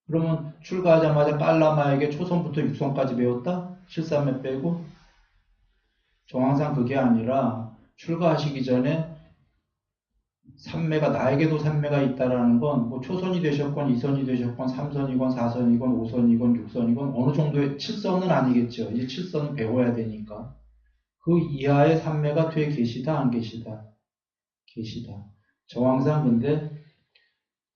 그러면 출가하자마자 깔라마에게 초선부터 육선까지 배웠다? 7산매 빼고? 정황상 그게 아니라 출가하시기 전에 삼매가 나에게도 삼매가 있다라는 건 뭐 초선이 되셨건 이선이 되셨건 삼선이건 사선이건 오선이건 육선이건 어느 정도의 칠선은 아니겠죠. 이제 칠선은 배워야 되니까. 그 이하의 삼매가 돼 계시다 안 계시다? 계시다. 정황상 근데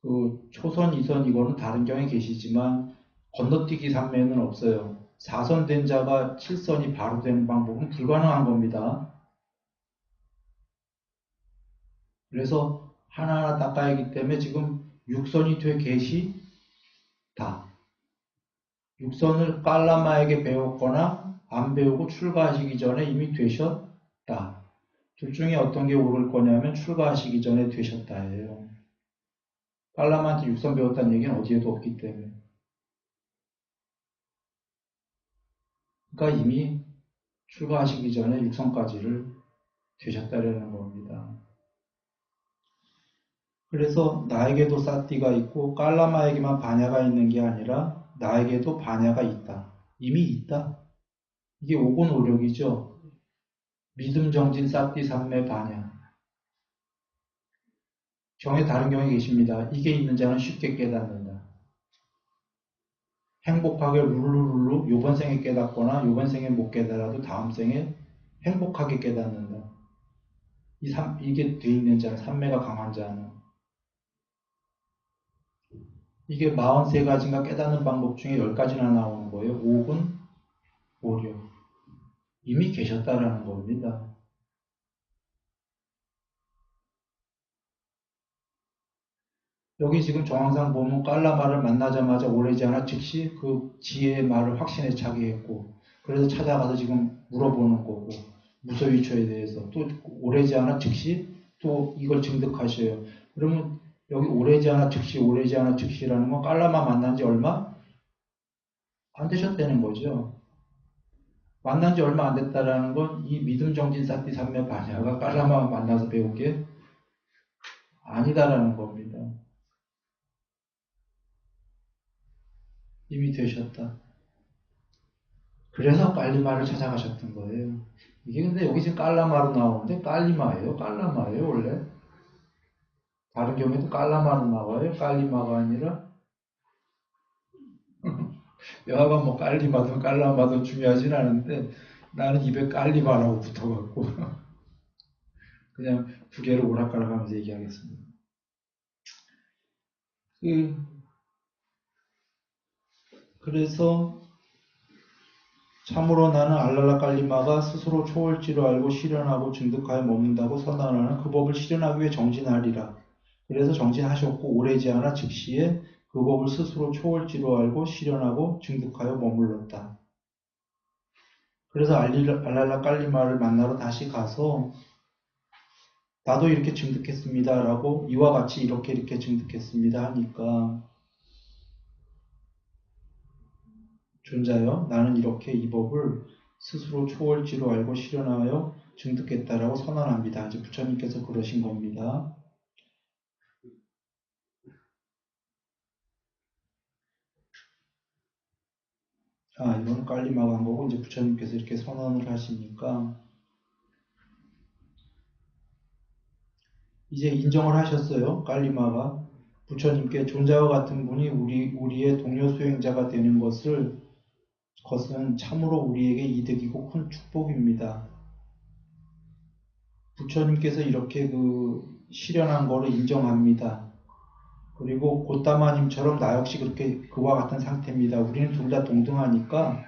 그 초선 이선 이거는 다른 경에 계시지만 건너뛰기 삼매는 없어요. 사선 된 자가 칠선이 바로 되는 방법은 불가능한 겁니다. 그래서 하나하나 닦아야 하기 때문에 지금 육선이 돼 계시다. 육선을 깔라마에게 배웠거나 안 배우고 출가하시기 전에 이미 되셨다. 둘 중에 어떤 게 오를 거냐면 출가하시기 전에 되셨다예요. 깔라마한테 육선 배웠다는 얘기는 어디에도 없기 때문에. 그러니까 이미 출가하시기 전에 육선까지를 되셨다라는 겁니다. 그래서 나에게도 사띠가 있고 깔라마에게만 반야가 있는 게 아니라 나에게도 반야가 있다. 이미 있다. 이게 오고 노력이죠. 믿음, 정진, 사띠, 삼매, 반야. 경에 다른 경에 계십니다. 이게 있는 자는 쉽게 깨닫는다. 행복하게 룰루룰루 요번 생에 깨닫거나 요번 생에 못 깨달아도 다음 생에 행복하게 깨닫는다. 이게 돼 있는 자는 삼매가 강한 자는 이게 43가지인가 깨닫는 방법 중에 10가지나 나오는 거예요. 옥은 오려. 이미 계셨다라는 겁니다. 여기 지금 정황상 보면 깔라마를 만나자마자 오래지 않아 즉시 그 지혜의 말을 확신에 차게 했고 그래서 찾아가서 지금 물어보는 거고 무소유초에 대해서 또 오래지 않아 즉시 또 이걸 증득하셔요. 그러면 여기 오래지 않아 즉시 오래지 않아 즉시라는 건 깔라마 만난 지 얼마 안 되셨다는 거죠. 만난 지 얼마 안 됐다라는 건 이 믿음 정진 사띠 삼매 반야가 깔라마 만나서 배운 게 아니다라는 겁니다. 이미 되셨다. 그래서 깔리마를 찾아가셨던 거예요. 이게 근데 여기 지금 깔라마로 나오는데 깔리마예요? 깔라마예요, 원래? 다른 경우에도 깔라마로 나와요? 깔리마가 아니라? 여하간 뭐 깔리마든 깔라마든 중요하진 않은데 나는 입에 깔리마라고 붙어갖고 그냥 두 개를 오락가락하면서 얘기하겠습니다. 그래서 참으로 나는 알랄라 깔리마가 스스로 초월지로 알고 실현하고 증득하여 머문다고 선언하는 그 법을 실현하기 위해 정진하리라. 그래서 정진하셨고 오래지 않아 즉시에 그 법을 스스로 초월지로 알고 실현하고 증득하여 머물렀다. 그래서 알랄라 깔리마를 만나러 다시 가서 나도 이렇게 증득했습니다라고 이와 같이 이렇게 증득했습니다 하니까 존자여 나는 이렇게 이 법을 스스로 초월지로 알고 실현하여 증득했다라고 선언합니다. 이제 부처님께서 그러신 겁니다. 이건 깔리마가 한 거고 이제 부처님께서 이렇게 선언을 하시니까 이제 인정을 하셨어요. 깔리마가 부처님께 존자와 같은 분이 우리의 동료 수행자가 되는 것은 참으로 우리에게 이득이고 큰 축복입니다. 부처님께서 이렇게 실현한 거를 인정합니다. 그리고 고따마님처럼 나 역시 그렇게 그와 같은 상태입니다. 우리는 둘 다 동등하니까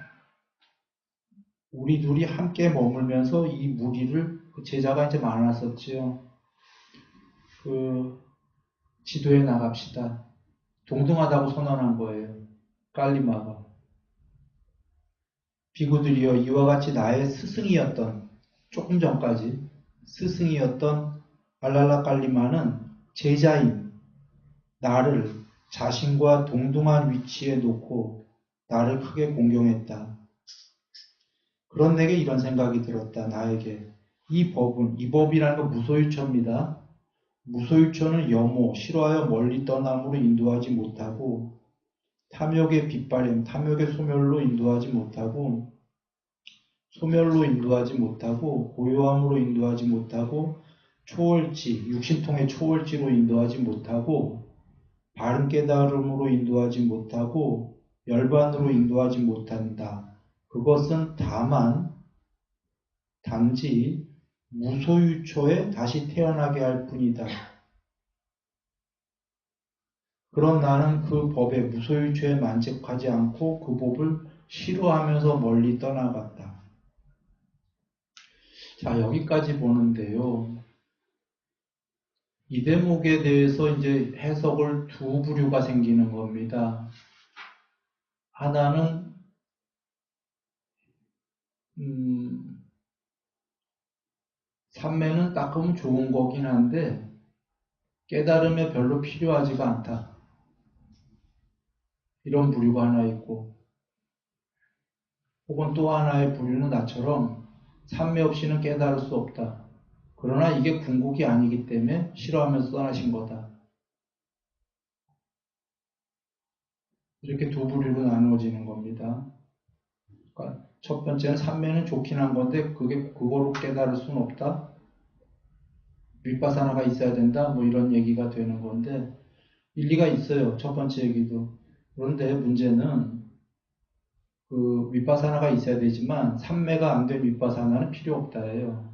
우리 둘이 함께 머물면서 이 무리를 제자가 이제 많았었지요. 지도해 나갑시다. 동등하다고 선언한 거예요. 깔리마가. 비구들이여 이와 같이 나의 스승이었던 조금 전까지 스승이었던 알랄라 깔리마는 제자인 나를 자신과 동등한 위치에 놓고 나를 크게 공경했다. 그런 내게 이런 생각이 들었다. 나에게. 이 법이라는 건 무소유처입니다. 무소유처는 염호, 싫어하여 멀리 떠남으로 인도하지 못하고 탐욕의 빗발임, 탐욕의 소멸로 인도하지 못하고 소멸로 인도하지 못하고 고요함으로 인도하지 못하고 초월지, 육신통의 초월지로 인도하지 못하고 바른 깨달음으로 인도하지 못하고 열반으로 인도하지 못한다. 그것은 다만 단지 무소유초에 다시 태어나게 할 뿐이다. 그런 나는 그 법에 무소유초에 만족하지 않고 그 법을 싫어하면서 멀리 떠나갔다. 자, 여기까지 보는데요. 이 대목에 대해서 이제 해석을 두 부류가 생기는 겁니다. 하나는 삼매는 닦으면 좋은 거긴 한데 깨달음에 별로 필요하지가 않다. 이런 부류가 하나 있고, 혹은 또 하나의 부류는 나처럼 삼매 없이는 깨달을 수 없다. 그러나 이게 궁극이 아니기 때문에 싫어하면서 떠나신 거다. 이렇게 두 부류로 나누어지는 겁니다. 그러니까 첫 번째는 삼매는 좋긴 한 건데 그거로 깨달을 수는 없다. 윗바사나가 있어야 된다. 뭐 이런 얘기가 되는 건데 일리가 있어요. 첫 번째 얘기도. 그런데 문제는 그 윗바사나가 있어야 되지만 삼매가 안 된 윗바사나는 필요 없다예요.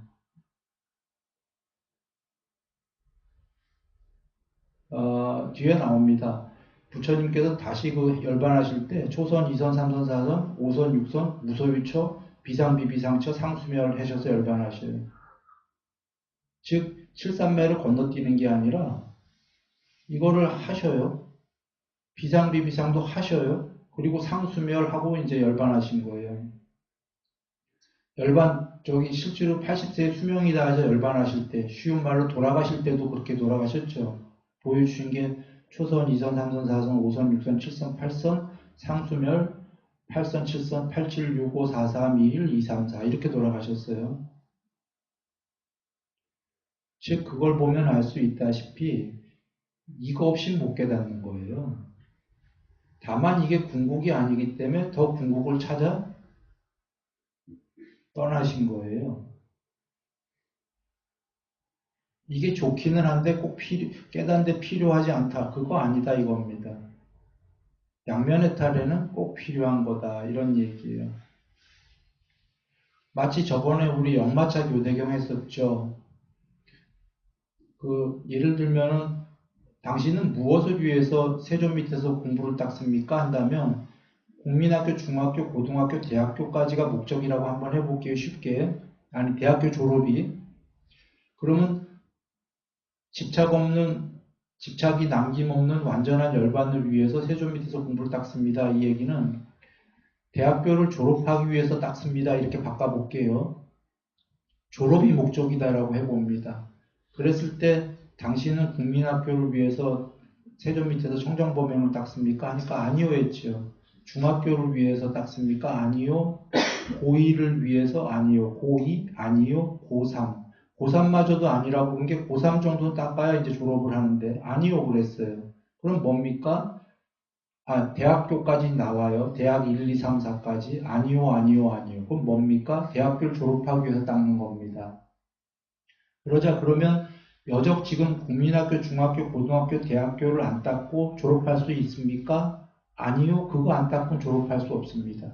뒤에 나옵니다. 부처님께서 다시 그 열반하실 때 초선, 2선, 3선, 4선, 5선, 6선, 무소유처, 비상비비상처, 상수멸을 하셔서 열반하셔요. 즉 7산매를 건너뛰는 게 아니라 이거를 하셔요. 비상비비상도 하셔요. 그리고 상수멸하고 이제 열반하신 거예요. 저기 실제로 80세 수명이 다해서 열반하실 때, 쉬운 말로 돌아가실 때도 그렇게 돌아가셨죠. 보여주신 게 초선, 2선, 3선, 4선, 5선, 6선, 7선, 8선, 상수멸, 8선, 7선, 8, 7, 6, 5, 4, 3, 2, 1, 2, 3, 4 이렇게 돌아가셨어요. 즉 그걸 보면 알 수 있다시피 이거 없이 못 깨닫는 거예요. 다만 이게 궁극이 아니기 때문에 더 궁극을 찾아 떠나신 거예요. 이게 좋기는 한데 꼭 깨닫는데 필요하지 않다. 그거 아니다 이겁니다. 양면의 탈에는 꼭 필요한 거다. 이런 얘기예요. 마치 저번에 우리 역마차 교대경 했었죠. 예를 들면은 당신은 무엇을 위해서 세존 밑에서 공부를 닦습니까? 한다면 국민학교, 중학교, 고등학교, 대학교까지가 목적이라고 한번 해볼게요. 쉽게. 아니 대학교 졸업이. 그러면 집착이 남김없는 완전한 열반을 위해서 세존 밑에서 공부를 닦습니다. 이 얘기는 대학교를 졸업하기 위해서 닦습니다. 이렇게 바꿔볼게요. 졸업이 목적이다라고 해봅니다. 그랬을 때 당신은 국민학교를 위해서 세존 밑에서 청정범행을 닦습니까? 하니까 아니요 했죠. 중학교를 위해서 닦습니까? 아니요. 고2를 위해서 아니요. 고2 아니요. 고3 고3마저도 아니라고 그런 게 고3 정도 닦아야 이제 졸업을 하는데 아니요 그랬어요. 그럼 뭡니까? 대학교까지 나와요. 대학 1, 2, 3, 4까지 아니요 아니요 아니요. 그럼 뭡니까? 대학교를 졸업하기 위해서 닦는 겁니다. 그러면 여적 지금 국민학교, 중학교, 고등학교, 대학교를 안 닦고 졸업할 수 있습니까? 아니요. 그거 안 닦고 졸업할 수 없습니다.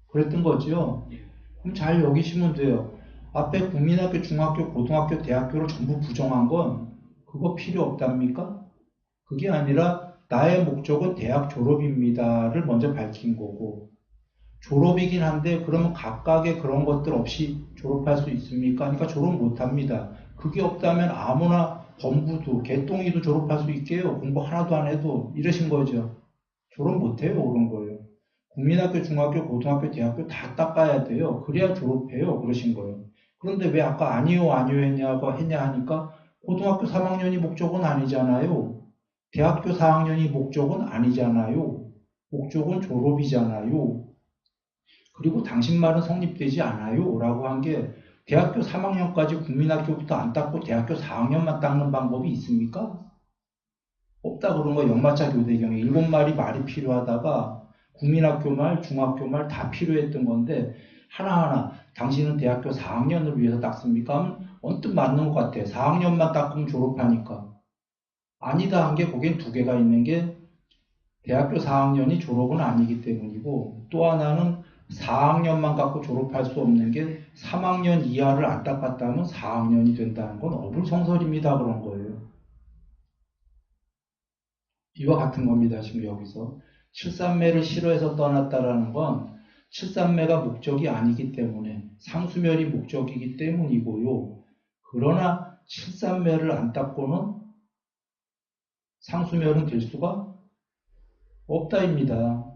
그랬던 거죠. 그럼 잘 여기시면 돼요. 앞에 국민학교, 중학교, 고등학교, 대학교를 전부 부정한 건 그거 필요 없답니까? 그게 아니라 나의 목적은 대학 졸업입니다를 먼저 밝힌 거고 졸업이긴 한데 그러면 각각의 그런 것들 없이 졸업할 수 있습니까? 그러니까 졸업 못합니다. 그게 없다면 아무나 범부도 개똥이도 졸업할 수 있게요. 공부 하나도 안 해도 이러신 거죠. 졸업 못해요. 그런 거예요. 국민학교, 중학교, 고등학교, 대학교 다 닦아야 돼요. 그래야 졸업해요. 그러신 거예요. 그런데 왜 아까 아니요, 아니요 했냐 하니까 고등학교 3학년이 목적은 아니잖아요. 대학교 4학년이 목적은 아니잖아요. 목적은 졸업이잖아요. 그리고 당신 말은 성립되지 않아요. 라고 한 게 대학교 3학년까지 국민학교부터 안 닦고 대학교 4학년만 닦는 방법이 있습니까? 없다 그런 거 연마차 교대경에 7마리 말이 필요하다가 국민학교 말, 중학교 말 다 필요했던 건데 하나하나 당신은 대학교 4학년을 위해서 닦습니까? 하면 언뜻 맞는 것 같아. 4학년만 닦으면 졸업하니까. 아니다 한 게 거기에 두 개가 있는 게 대학교 4학년이 졸업은 아니기 때문이고 또 하나는 4학년만 갖고 졸업할 수 없는 게 3학년 이하를 안 닦았다면 4학년이 된다는 건 어불성설입니다. 그런 거예요. 이와 같은 겁니다. 지금 여기서. 칠삼매를 싫어해서 떠났다라는 건 칠삼매가 목적이 아니기 때문에 상수멸이 목적이기 때문이고요. 그러나 칠삼매를 안 닦고는 상수멸은 될 수가 없다입니다.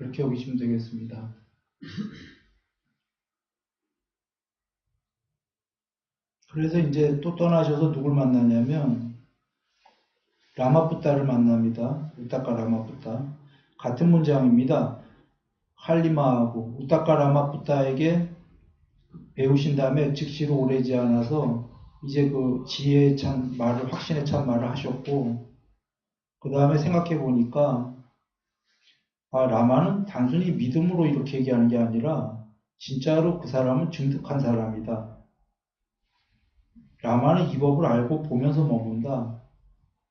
그렇게 여기시면 되겠습니다. 그래서 이제 또 떠나셔서 누굴 만나냐면 라마푸타를 만납니다. 우타카 라마푸타. 같은 문장입니다. 할리마하고 우타카 라마푸타에게 배우신 다음에 즉시로 오래지 않아서 이제 그 지혜에 찬 말을, 확신에 찬 말을 하셨고, 그 다음에 생각해 보니까 라마는 단순히 믿음으로 이렇게 얘기하는 게 아니라 진짜로 그 사람은 증득한 사람이다. 라마는 이 법을 알고 보면서 머문다.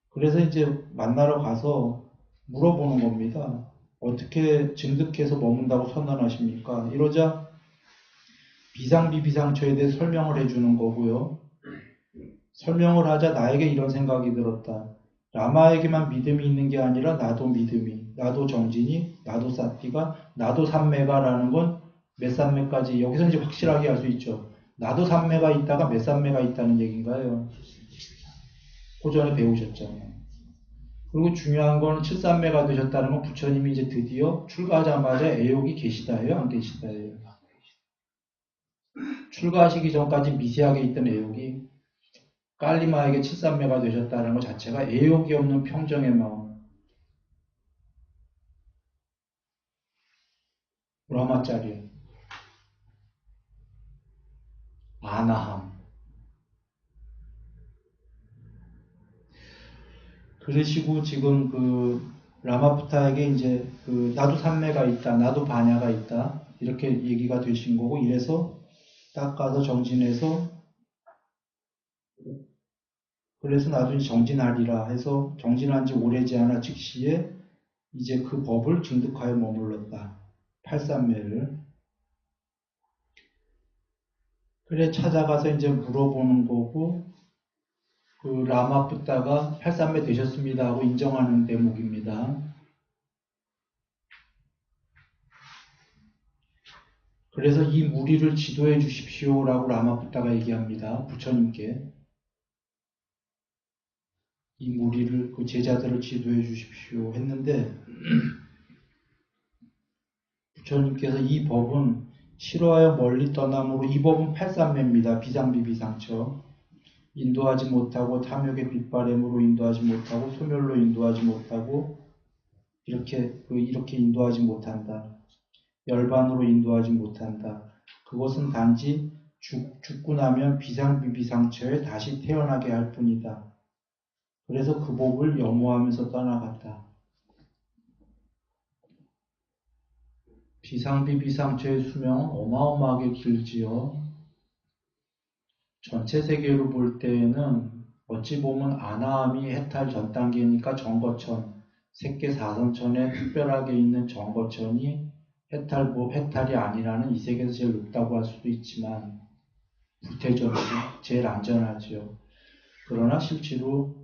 그래서 이제 만나러 가서 물어보는 겁니다. 어떻게 증득해서 머문다고 선언하십니까? 이러자 비상비비상처에 대해 설명을 해주는 거고요. 설명을 하자 나에게 이런 생각이 들었다. 라마에게만 믿음이 있는 게 아니라 나도 믿음이, 나도 정진이, 나도 사띠가, 나도 삼매가라는 건 몇 삼매까지 여기서 이제 확실하게 알 수 있죠. 나도 삼매가 있다가 몇 삼매가 있다는 얘기인가요? 그 전에 배우셨잖아요. 그리고 중요한 건 7삼매가 되셨다는 건 부처님이 이제 드디어 출가하자마자 애욕이 계시다예요, 안 계시다예요? 출가하시기 전까지 미세하게 있던 애욕이 깔리마에게 7삼매가 되셨다는 것 자체가 애욕이 없는 평정의 마음, 브라마짜리, 아나함. 그러시고 지금 그 라마푸타에게 이제 그 나도 삼매가 있다, 나도 반야가 있다 이렇게 얘기가 되신 거고, 이래서 딱 가서 정진해서, 그래서 나도 정진하리라 해서 정진한 지 오래지 않아 즉시에 이제 그 법을 증득하여 머물렀다. 팔삼매를. 그래 찾아가서 이제 물어보는 거고, 그 라마푸타가 팔삼매 되셨습니다 하고 인정하는 대목입니다. 그래서 이 무리를 지도해 주십시오라고 라마푸타가 얘기합니다. 부처님께. 이 무리를, 그 제자들을 지도해 주십시오 했는데, 부처님께서 이 법은 싫어하여 멀리 떠남으로, 이 법은 팔삼매입니다. 비상비비상처. 인도하지 못하고, 탐욕의 빗바램으로 인도하지 못하고, 소멸로 인도하지 못하고, 이렇게 인도하지 못한다. 열반으로 인도하지 못한다. 그것은 단지 죽고 나면 비상비비상처에 다시 태어나게 할 뿐이다. 그래서 그 법을 염호하면서 떠나갔다. 비상비비상처의 수명은 어마어마하게 길지요. 전체 세계로 볼 때에는 어찌 보면 아나함이 해탈 전 단계니까 정거천, 색계 사성천에 특별하게 있는 정거천이 해탈이 아니라는 이 세계에서 제일 높다고 할 수도 있지만, 불태전이죠. 제일 안전하죠. 그러나 실제로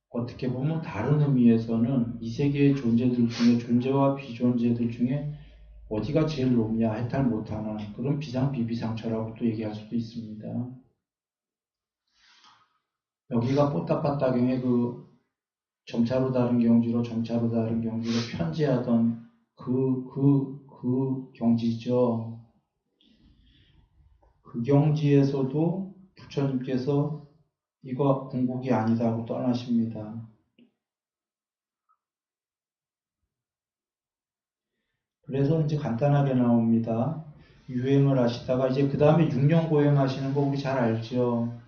어떻게 보면 다른 의미에서는 이 세계의 존재들 중에, 존재와 비존재들 중에 어디가 제일 높냐, 해탈 못하나, 그런 비상비비상처라고 또 얘기할 수도 있습니다. 여기가 뽀따빠따경의 그 점차로 다른 경지로 점차로 다른 경지로 편지하던 그 경지죠. 그 경지에서도 부처님께서 이거 궁극이 아니다고 떠나십니다. 그래서 이제 간단하게 나옵니다. 유행을 하시다가 이제 그 다음에 6년 고행하시는 거 우리 잘 알죠.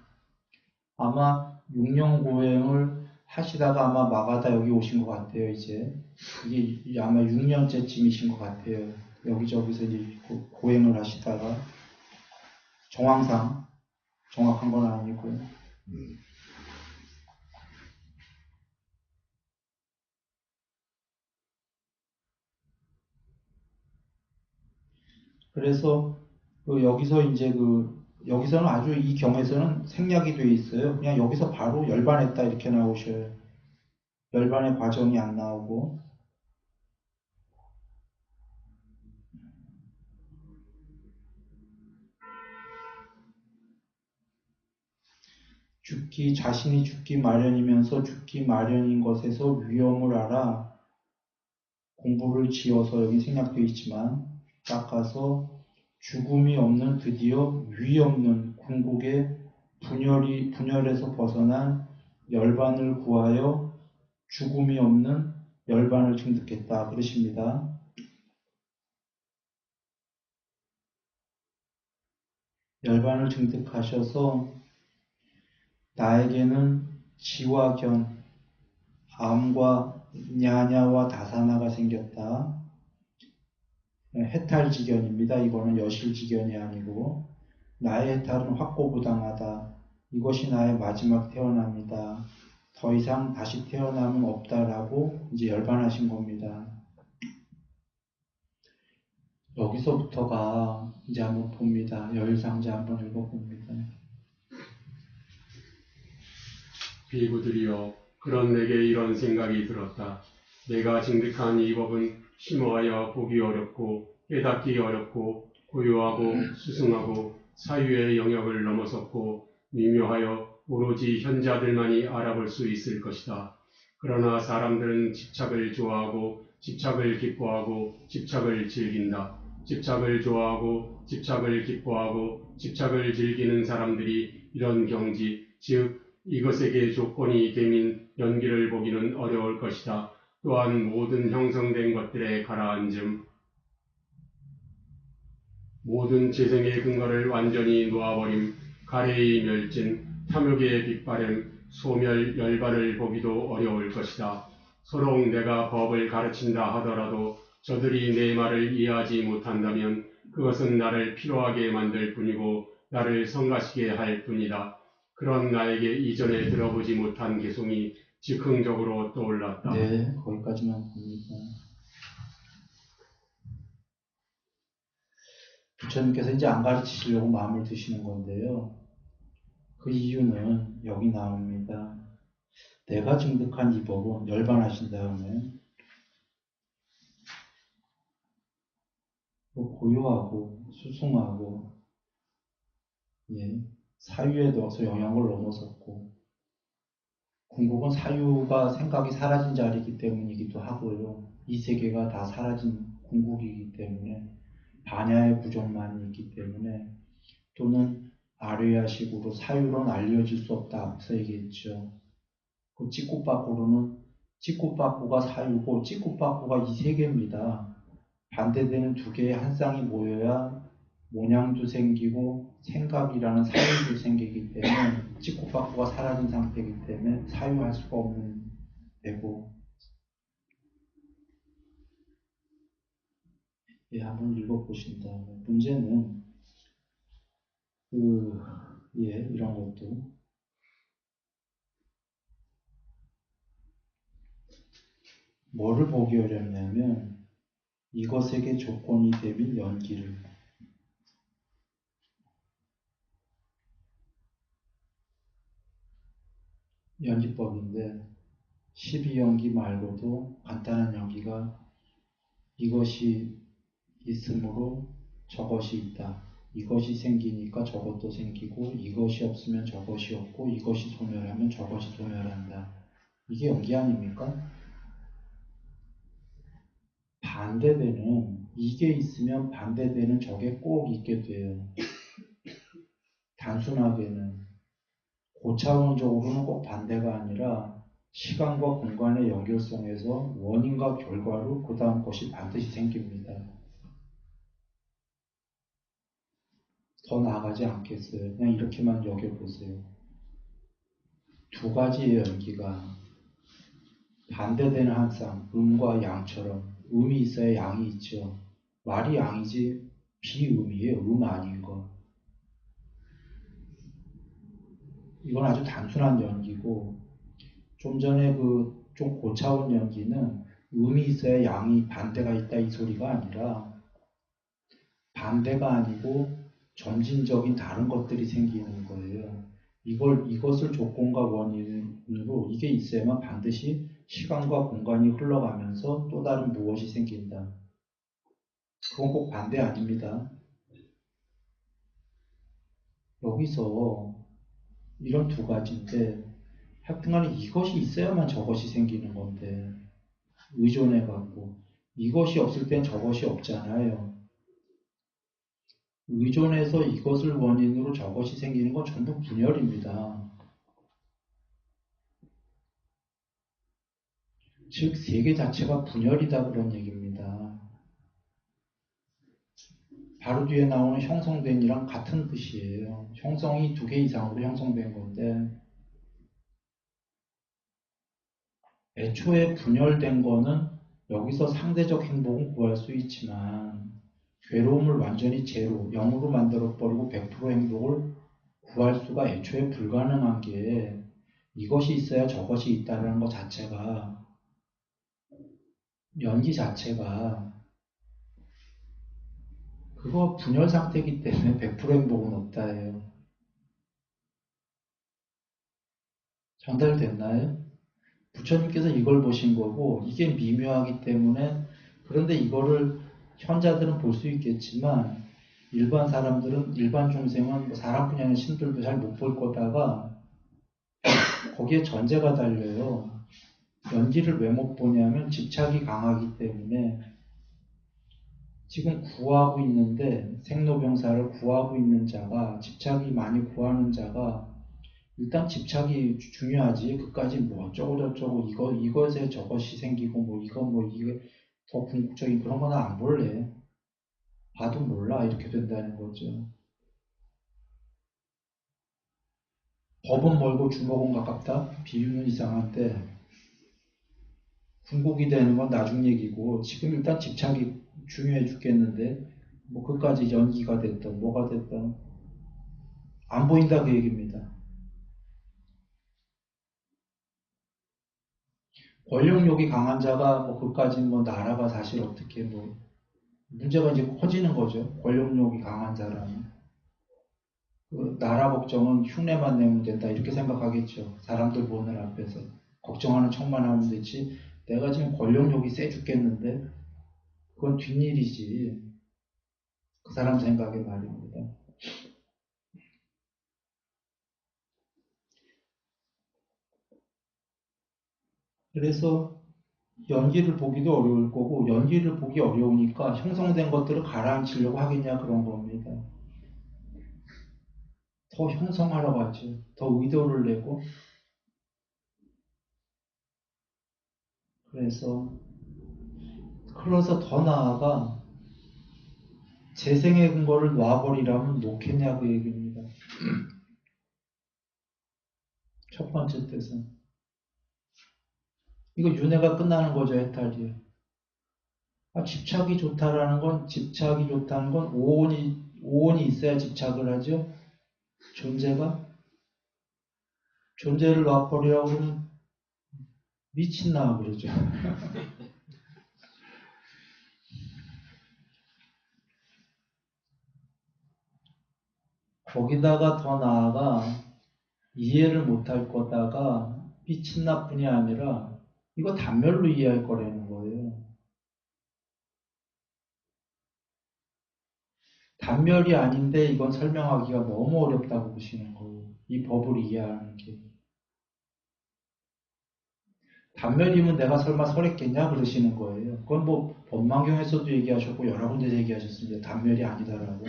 아마 6년 고행을 하시다가 아마 마가다 여기 오신 것 같아요. 이제 이게 아마 6년째쯤이신 것 같아요. 여기저기서 이제 고행을 하시다가, 정황상 정확한 건 아니고요. 그래서 여기서 이제 여기서는 아주 이 경에서는 생략이 돼 있어요. 그냥 여기서 바로 열반했다 이렇게 나오셔요. 열반의 과정이 안 나오고, 자신이 죽기 마련이면서 죽기 마련인 것에서 위험을 알아 공부를 지어서 여기 생략되어 있지만 닦아서 죽음이 없는 드디어 위 없는 궁극의 분열에서 벗어난 열반을 구하여 죽음이 없는 열반을 증득했다. 그러십니다. 열반을 증득하셔서 나에게는 지와 견, 암과 냐냐와 다사나가 생겼다. 해탈지견입니다. 이거는 여실지견이 아니고 나의 해탈은 확고부당하다. 이것이 나의 마지막 태어납니다. 더 이상 다시 태어남은 없다라고 이제 열반하신 겁니다. 여기서부터가 이제 한번 봅니다. 열상자 한번 읽어봅니다. 비구들이여, 그런 내게 이런 생각이 들었다. 내가 증득한 이 법은 심오하여 보기 어렵고 깨닫기 어렵고 고요하고 수승하고 사유의 영역을 넘어섰고 미묘하여 오로지 현자들만이 알아볼 수 있을 것이다. 그러나 사람들은 집착을 좋아하고 집착을 기뻐하고 집착을 즐긴다. 집착을 좋아하고 집착을 기뻐하고 집착을 즐기는 사람들이 이런 경지, 즉 이것에게 조건이 되민 연기를 보기는 어려울 것이다. 또한 모든 형성된 것들의 가라앉음, 모든 재생의 근거를 완전히 놓아버림, 가래의 멸진, 탐욕의 빗바램, 소멸, 열반을 보기도 어려울 것이다. 서로 내가 법을 가르친다 하더라도 저들이 내 말을 이해하지 못한다면 그것은 나를 피로하게 만들 뿐이고 나를 성가시게 할 뿐이다. 그런 나에게 이전에 들어보지 못한 개송이 즉흥적으로 떠올랐다. 네, 거기까지만 봅니다. 부처님께서 이제 안 가르치시려고 마음을 드시는 건데요. 그 이유는 여기 나옵니다. 내가 증득한 이 법은 열반하신 다음에 고요하고 수승하고 사유에 넣어서 영역을 넘어섰고 궁극은 사유가 생각이 사라진 자리이기 때문이기도 하고요. 이 세계가 다 사라진 궁극이기 때문에 반야의 부정만이 있기 때문에 또는 아뢰야식으로 사유로는 알려질 수 없다. 앞서 얘기했죠. 그 찌꾸빠꾸로는 찌꾸빠꾸가 사유고 찌꾸빠꾸가 이 세계입니다. 반대되는 두 개의 한 쌍이 모여야 모양도 생기고 생각이라는 사유도 생기기 때문에 찌꾸빠꾸가 사라진 상태이기 때문에 사유할 수가 없는 되고 한번 읽어보신다. 문제는 이런 것도 뭐를 보기 어렵냐면 이것에게 조건이 되는 연기를 연기법인데 12연기 말고도 간단한 연기가 이것이 있으므로 저것이 있다. 이것이 생기니까 저것도 생기고 이것이 없으면 저것이 없고 이것이 소멸하면 저것이 소멸한다. 이게 연기 아닙니까? 반대되는 이게 있으면 반대되는 저게 꼭 있게 돼요. 단순하게는 고차원적으로는 꼭 반대가 아니라 시간과 공간의 연결성에서 원인과 결과로 그 다음 것이 반드시 생깁니다. 더 나아가지 않겠어요. 그냥 이렇게만 여겨보세요. 두 가지의 연기가 반대되는 한 쌍, 음과 양처럼 음이 있어야 양이 있죠. 말이 양이지 비음이에요. 음 아닌 거. 이건 아주 단순한 연기고 좀 전에 좀 고차원 연기는 음이 있어야 양이 반대가 있다 이 소리가 아니라 반대가 아니고 점진적인 다른 것들이 생기는 거예요. 이것을 조건과 원인으로 이게 있어야만 반드시 시간과 공간이 흘러가면서 또 다른 무엇이 생긴다. 그건 꼭 반대 아닙니다. 여기서 이런 두 가지인데 하여튼간에 이것이 있어야만 저것이 생기는 건데 의존해갖고 이것이 없을 땐 저것이 없잖아요. 의존해서 이것을 원인으로 저것이 생기는 건 전부 분열입니다. 즉 세계 자체가 분열이다 그런 얘기입니다. 바로 뒤에 나오는 형성된이랑 같은 뜻이에요. 형성이 2개 이상으로 형성된 건데 애초에 분열된 거는 여기서 상대적 행복은 구할 수 있지만 괴로움을 완전히 제로, 0으로 만들어버리고 100% 행복을 구할 수가 애초에 불가능한 게 이것이 있어야 저것이 있다는 것 자체가 연기 자체가 그거 분열 상태이기 때문에 100% 행복은 없다예요. 전달됐나요? 부처님께서 이걸 보신 거고 이게 미묘하기 때문에 그런데 이거를 현자들은 볼 수 있겠지만 일반 사람들은 일반 중생은 뭐 사람뿐이 아니라 신들도 잘 못 볼 거다가 거기에 전제가 달려요. 연기를 왜 못 보냐면 집착이 강하기 때문에 지금 구하고 있는데 생로병사를 구하고 있는 자가 집착이 많이 구하는 자가 일단 집착이 중요하지. 그까지 뭐 어쩌고 저쩌고 이것에 저것이 생기고 뭐 이거 뭐 이게 더 궁극적인 그런 거는 안 볼래. 봐도 몰라 이렇게 된다는 거죠. 법은 멀고 주먹은 가깝다. 비유는 이상한데 궁극이 되는 건 나중 얘기고 지금 일단 집착이 중요해 죽겠는데 뭐 그까지 연기가 됐던 뭐가 됐던 안 보인다 그 얘기입니다. 권력욕이 강한 자가 뭐 그까지 뭐 나라가 사실 어떻게 뭐 문제가 이제 커지는 거죠. 권력욕이 강한 사람은. 그 나라 걱정은 흉내만 내면 된다 이렇게 생각하겠죠. 사람들 보는 앞에서 걱정하는 척만 하면 되지. 내가 지금 권력욕이 세 죽겠는데 그건 뒷일이지. 그 사람 생각에 말입니다. 그래서 연기를 보기도 어려울 거고 연기를 보기 어려우니까 형성된 것들을 가라앉히려고 하겠냐 그런 겁니다. 더 형성하라고 하죠. 더 의도를 내고 그래서 더 나아가 재생의 근거를 놔버리라면 놓겠냐 그 얘기입니다. 첫 번째 뜻은 이거 윤회가 끝나는 거죠. 해탈이요. 집착이 좋다라는 건 집착이 좋다는 건 오온이 있어야 집착을 하죠. 존재를 놔버리라고 그러면 미친나 그러죠. 거기다가 더 나아가 이해를 못할 거다가 미친나뿐이 아니라 이거 단멸로 이해할 거라는 거예요. 단멸이 아닌데 이건 설명하기가 너무 어렵다고 보시는 거예요. 이 법을 이해하는 게. 단멸이면 내가 설마 설했겠냐 그러시는 거예요. 그건 뭐 법망경에서도 얘기하셨고 여러 군데서 얘기하셨습니다. 단멸이 아니다라고.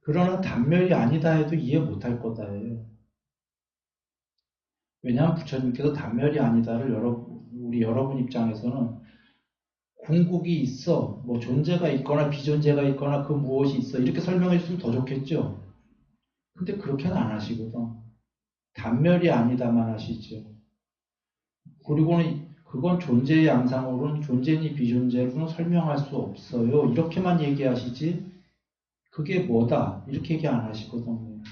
그러나 단멸이 아니다 해도 이해 못할 거다예요. 왜냐하면 부처님께서 단멸이 아니다를 우리 여러분 입장에서는 궁극이 있어, 뭐 존재가 있거나 비존재가 있거나 그 무엇이 있어 이렇게 설명해 주시면 더 좋겠죠. 근데 그렇게는 안 하시거든. 단멸이 아니다만 하시죠. 그리고는 그건 존재의 양상으로는 존재니 비존재로는 설명할 수 없어요. 이렇게만 얘기하시지 그게 뭐다 이렇게 얘기 안 하시거든요.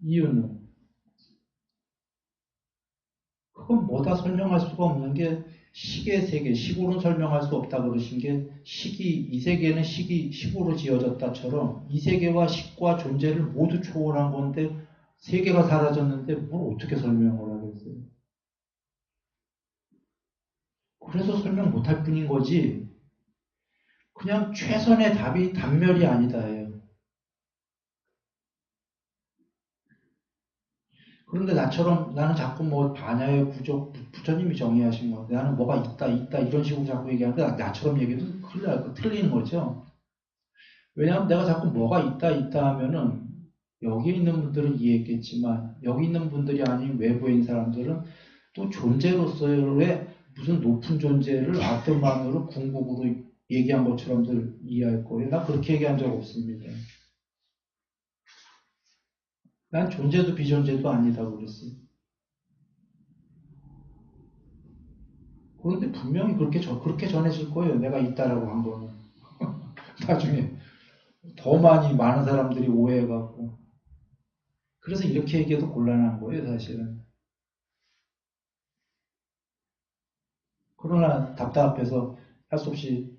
이유는 그건 뭐다 설명할 수가 없는 게 식의 세계, 식으로는 설명할 수 없다 그러신 게 이 세계는 식으로 지어졌다처럼 이 세계와 식과 존재를 모두 초월한 건데 세계가 사라졌는데 뭘 어떻게 설명을 하겠어요? 그래서 설명 못할 뿐인 거지 그냥 최선의 답이 단멸이 아니다예요. 그런데 나는 자꾸 뭐 반야의 부족, 부처님이 정의하신 거, 나는 뭐가 있다, 이런 식으로 자꾸 얘기하는데 나처럼 얘기해도 큰일 날 거, 틀리는 거죠. 왜냐하면 내가 자꾸 뭐가 있다 하면은 여기 있는 분들은 이해했겠지만 여기 있는 분들이 아닌 외부에 있는 사람들은 또 존재로서의 무슨 높은 존재를 아트만으로 궁극으로 얘기한 것처럼들 이해할 거예요. 나 그렇게 얘기한 적 없습니다. 난 존재도 비존재도 아니다 그랬어요. 그런데 분명히 그렇게 전해질 거예요. 내가 있다라고 한 거는. 나중에 더 많은 사람들이 오해해갖고. 그래서 이렇게 얘기해도 곤란한 거예요, 사실은. 그러나 답답해서 할 수 없이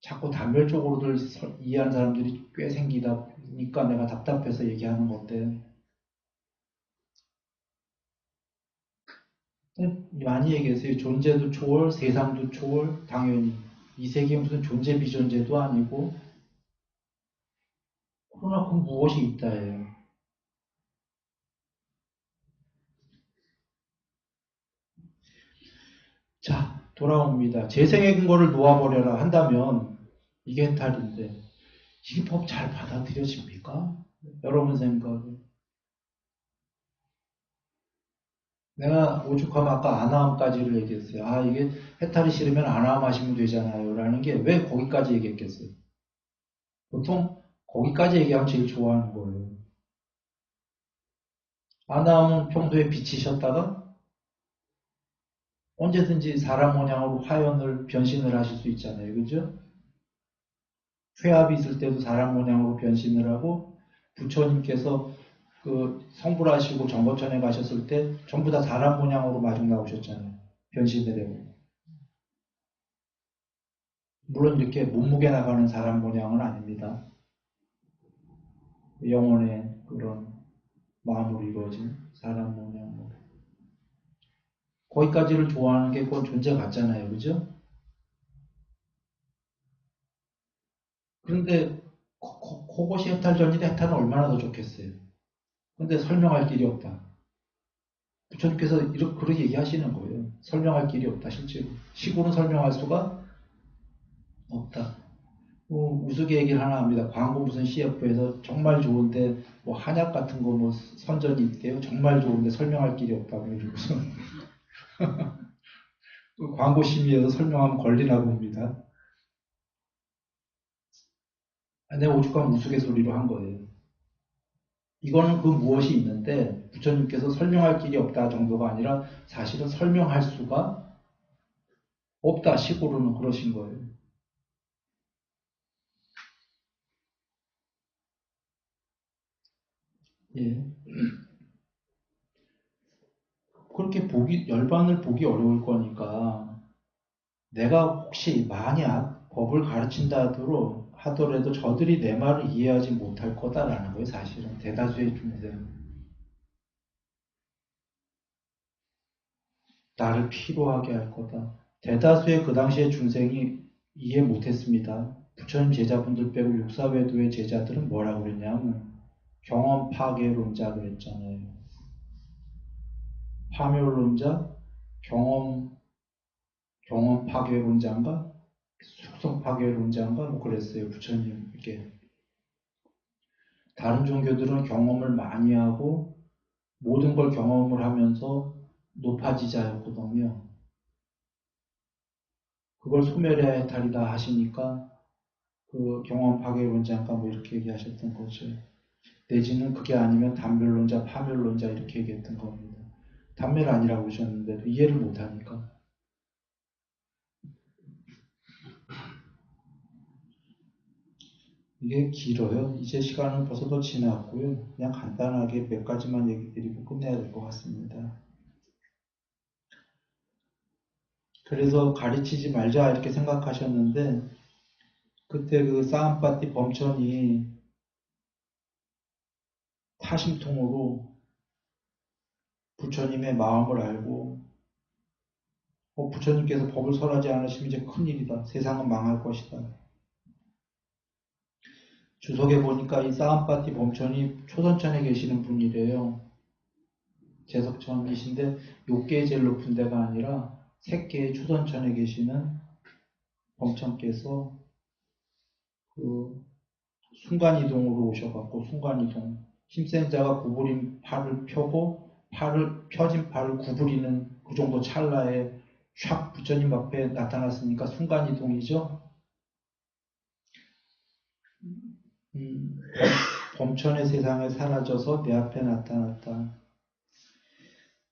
자꾸 단별적으로들 이해하는 사람들이 꽤 생기다 보니까 내가 답답해서 얘기하는 건데, 많이 얘기했어요. 존재도 초월, 세상도 초월, 당연히. 이 세계에 무슨 존재 비존재도 아니고, 그러나 그 무엇이 있다예요. 자, 돌아옵니다. 재생의 근거를 놓아버려라 한다면 이게 해탈인데 이 법 잘 받아들여집니까? 여러분 생각에. 내가 오죽하면 아까 아나함까지를 얘기했어요. 아, 이게 해탈이 싫으면 아나함 하시면 되잖아요. 라는 게 왜 거기까지 얘기했겠어요? 보통 거기까지 얘기하면 제일 좋아하는 거예요. 아나함은 평소에 비치셨다가 언제든지 사람 모양으로 화연을 변신을 하실 수 있잖아요. 그죠? 회합이 있을 때도 사람 모양으로 변신을 하고 부처님께서 그 성불하시고 정거천에 가셨을 때 전부 다 사람 모양으로 마중 나오셨잖아요. 변신을 해요. 물론 이렇게 몸무게 나가는 사람 모양은 아닙니다. 영혼의 그런 마음으로 이루어진 사람 모양으로. 거기까지를 좋아하는 게 그건 존재 같잖아요. 그죠? 그런데 그것이 해탈전인데 해탈은 얼마나 더 좋겠어요. 근데 설명할 길이 없다. 부처님께서 이렇게 그렇게 얘기하시는 거예요. 설명할 길이 없다, 실제로. 식으로 설명할 수가 없다. 우스개 얘기를 하나 합니다. 광고 무슨 CF에서 정말 좋은데 뭐 한약 같은 거 뭐 선전이 있대요. 정말 좋은데 설명할 길이 없다고 이러고서 광고 심의에서 설명하면 걸리나 봅니다. 내가 오죽하면 우스갯소리로 한 거예요. 이거는 그 무엇이 있는데 부처님께서 설명할 길이 없다 정도가 아니라 사실은 설명할 수가 없다 식으로는 그러신 거예요. 예. 그렇게 열반을 보기 어려울 거니까 내가 혹시 만약 법을 가르친다 하더라도 저들이 내 말을 이해하지 못할 거다라는 거예요, 사실은. 대다수의 중생. 나를 피로하게 할 거다. 대다수의 그 당시의 중생이 이해 못했습니다. 부처님 제자분들 빼고 육사외도의 제자들은 뭐라고 그랬냐면 경험 파괴론자 그랬잖아요. 파멸론자, 경험 파괴론자인가? 숙성 파괴론자인가? 뭐 그랬어요. 부처님께. 다른 종교들은 경험을 많이 하고 모든 걸 경험을 하면서 높아지자였거든요. 그걸 소멸해야 해탈이다 하시니까 그 경험 파괴론자인가 뭐 이렇게 얘기하셨던 거죠. 내지는 그게 아니면 단멸론자, 파멸론자 이렇게 얘기했던 겁니다. 단멸 아니라고 그러셨는데도 이해를 못하니까. 이게 길어요. 이제 시간은 벌써 더 지났고요. 그냥 간단하게 몇 가지만 얘기 드리고 끝내야 될 것 같습니다. 그래서 가르치지 말자 이렇게 생각하셨는데 그때 그 싸움파티 범천이 타심통으로 부처님의 마음을 알고 부처님께서 법을 설하지 않으시면 이제 큰일이다. 세상은 망할 것이다. 주석에 보니까 이 싸움파티 범천이 초선천에 계시는 분이래요. 제석천이신데 요계에 제일 높은 데가 아니라 색계의 초선천에 계시는 범천께서 그 순간이동으로 오셔갖고 순간이동 힘센 자가 구부린 팔을 펴고 펴진 팔을 구부리는 그 정도 찰나에 샥 부처님 앞에 나타났으니까 순간이동이죠. 범천의 세상에 사라져서 내 앞에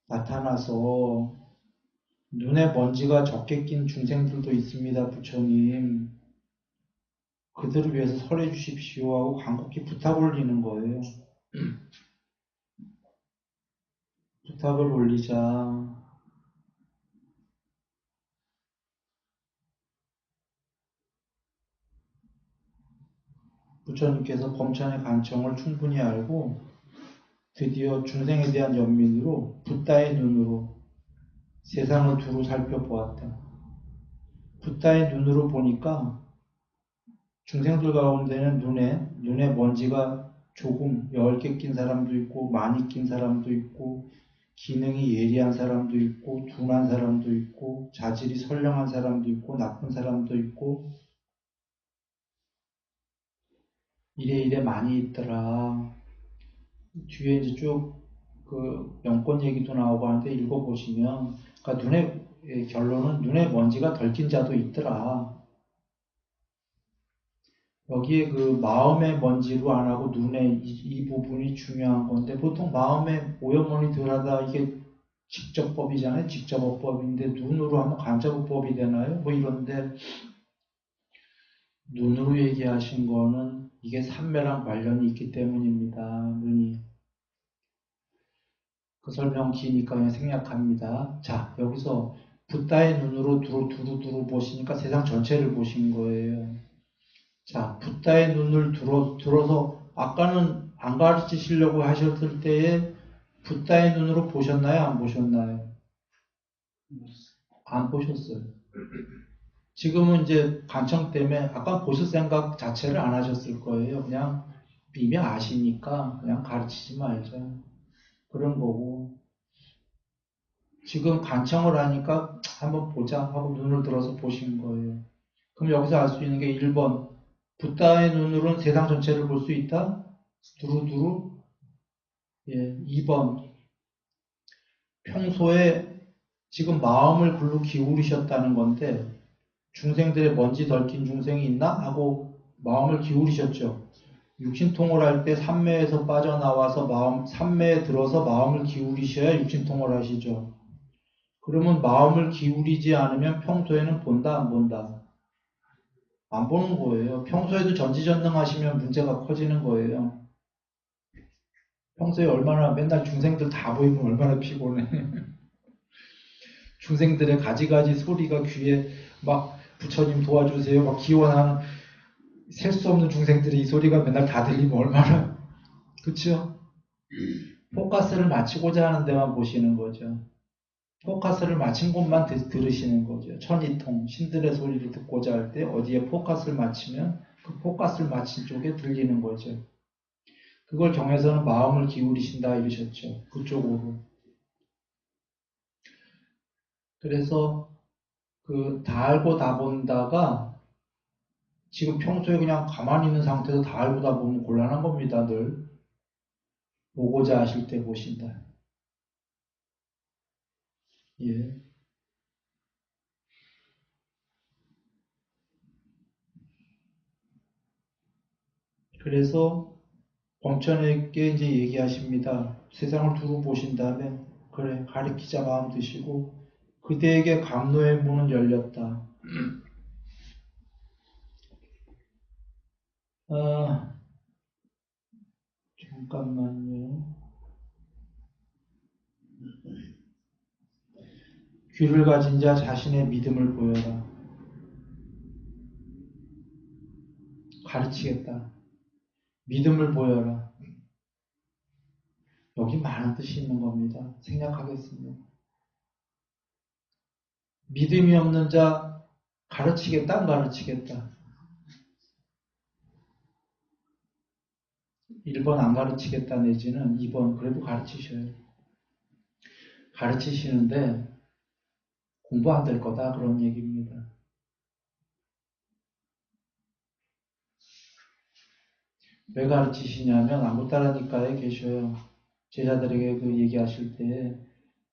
나타나서 눈에 먼지가 적게 낀 중생들도 있습니다. 부처님 그들을 위해서 설해 주십시오 하고 간곡히 부탁을 올리는 거예요. 부탁을 올리자 부처님께서 범천의 간청을 충분히 알고 드디어 중생에 대한 연민으로 붓다의 눈으로 세상을 두루 살펴보았다. 붓다의 눈으로 보니까 중생들 가운데는 눈에 먼지가 조금 10개 낀 사람도 있고 많이 낀 사람도 있고 기능이 예리한 사람도 있고 둔한 사람도 있고 자질이 선량한 사람도 있고 나쁜 사람도 있고 이래 많이 있더라. 뒤에 이제 쭉 그 영권 얘기도 나오고 하는데 읽어보시면 그러니까 결론은 눈에 먼지가 덜 낀 자도 있더라. 여기에 그 마음의 먼지로 안 하고 눈의 이 부분이 중요한 건데 보통 마음의 오염원이 덜하다 이게 직접법이잖아요. 직접법인데 눈으로 하면 간접법이 되나요? 뭐 이런데 눈으로 얘기하신 거는 이게 삼매랑 관련이 있기 때문입니다. 눈이. 그 설명 기니까 그냥 생략합니다. 자, 여기서 붓다의 눈으로 두루 보시니까 세상 전체를 보신 거예요. 자, 붓다의 눈을 들어서 아까는 안 가르치시려고 하셨을 때에 붓다의 눈으로 보셨나요? 안 보셨나요? 안 보셨어요. 지금은 이제 간청 때문에 아까 보실 생각 자체를 안 하셨을 거예요. 그냥 이미 아시니까 그냥 가르치지 말자. 그런 거고. 지금 간청을 하니까 한번 보자 하고 눈을 들어서 보신 거예요. 그럼 여기서 알 수 있는 게 1번. 붓다의 눈으로는 세상 전체를 볼 수 있다? 두루두루. 예, 2번. 평소에 지금 마음을 글로 기울이셨다는 건데 중생들의 먼지 덜 낀 중생이 있나? 하고 마음을 기울이셨죠. 육신통을 할 때 삼매에서 빠져나와서 삼매에 들어서 마음을 기울이셔야 육신통을 하시죠. 그러면 마음을 기울이지 않으면 평소에는 본다, 안 본다? 안 보는 거예요. 평소에도 전지전능하시면 문제가 커지는 거예요. 평소에 얼마나 맨날 중생들 다 보이면 얼마나 피곤해. 중생들의 가지가지 소리가 귀에 막 부처님 도와주세요 막 기원하는 셀 수 없는 중생들의 이 소리가 맨날 다 들리면 얼마나 그쵸? 포커스를 맞추고자 하는 데만 보시는 거죠. 포커스를 맞춘 곳만 들으시는 거죠. 천이통 신들의 소리를 듣고자 할 때 어디에 포커스를 맞추면 그 포커스를 맞춘 쪽에 들리는 거죠. 그걸 경에서는 마음을 기울이신다 이러셨죠. 그쪽으로. 그래서 그 다 알고 다 본다가 지금 평소에 그냥 가만히 있는 상태에서 다 알고 다 보면 곤란한 겁니다. 늘 보고자 하실 때 보신다. 예. 그래서 범천에게 이제 얘기하십니다. 세상을 두루 보신 다음에 그래 가리키자 마음 드시고 그대에게 감노의 문은 열렸다. 아, 잠깐만요. 귀를 가진 자 자신의 믿음을 보여라. 가르치겠다. 믿음을 보여라. 여기 많은 뜻이 있는 겁니다. 생략하겠습니다. 믿음이 없는 자 가르치겠다, 안 가르치겠다. 1번 안 가르치겠다 내지는 2번 그래도 가르치셔요. 가르치시는데 공부 안 될 거다 그런 얘기입니다. 왜 가르치시냐면 안보따라니까에 계셔요. 제자들에게 그 얘기하실 때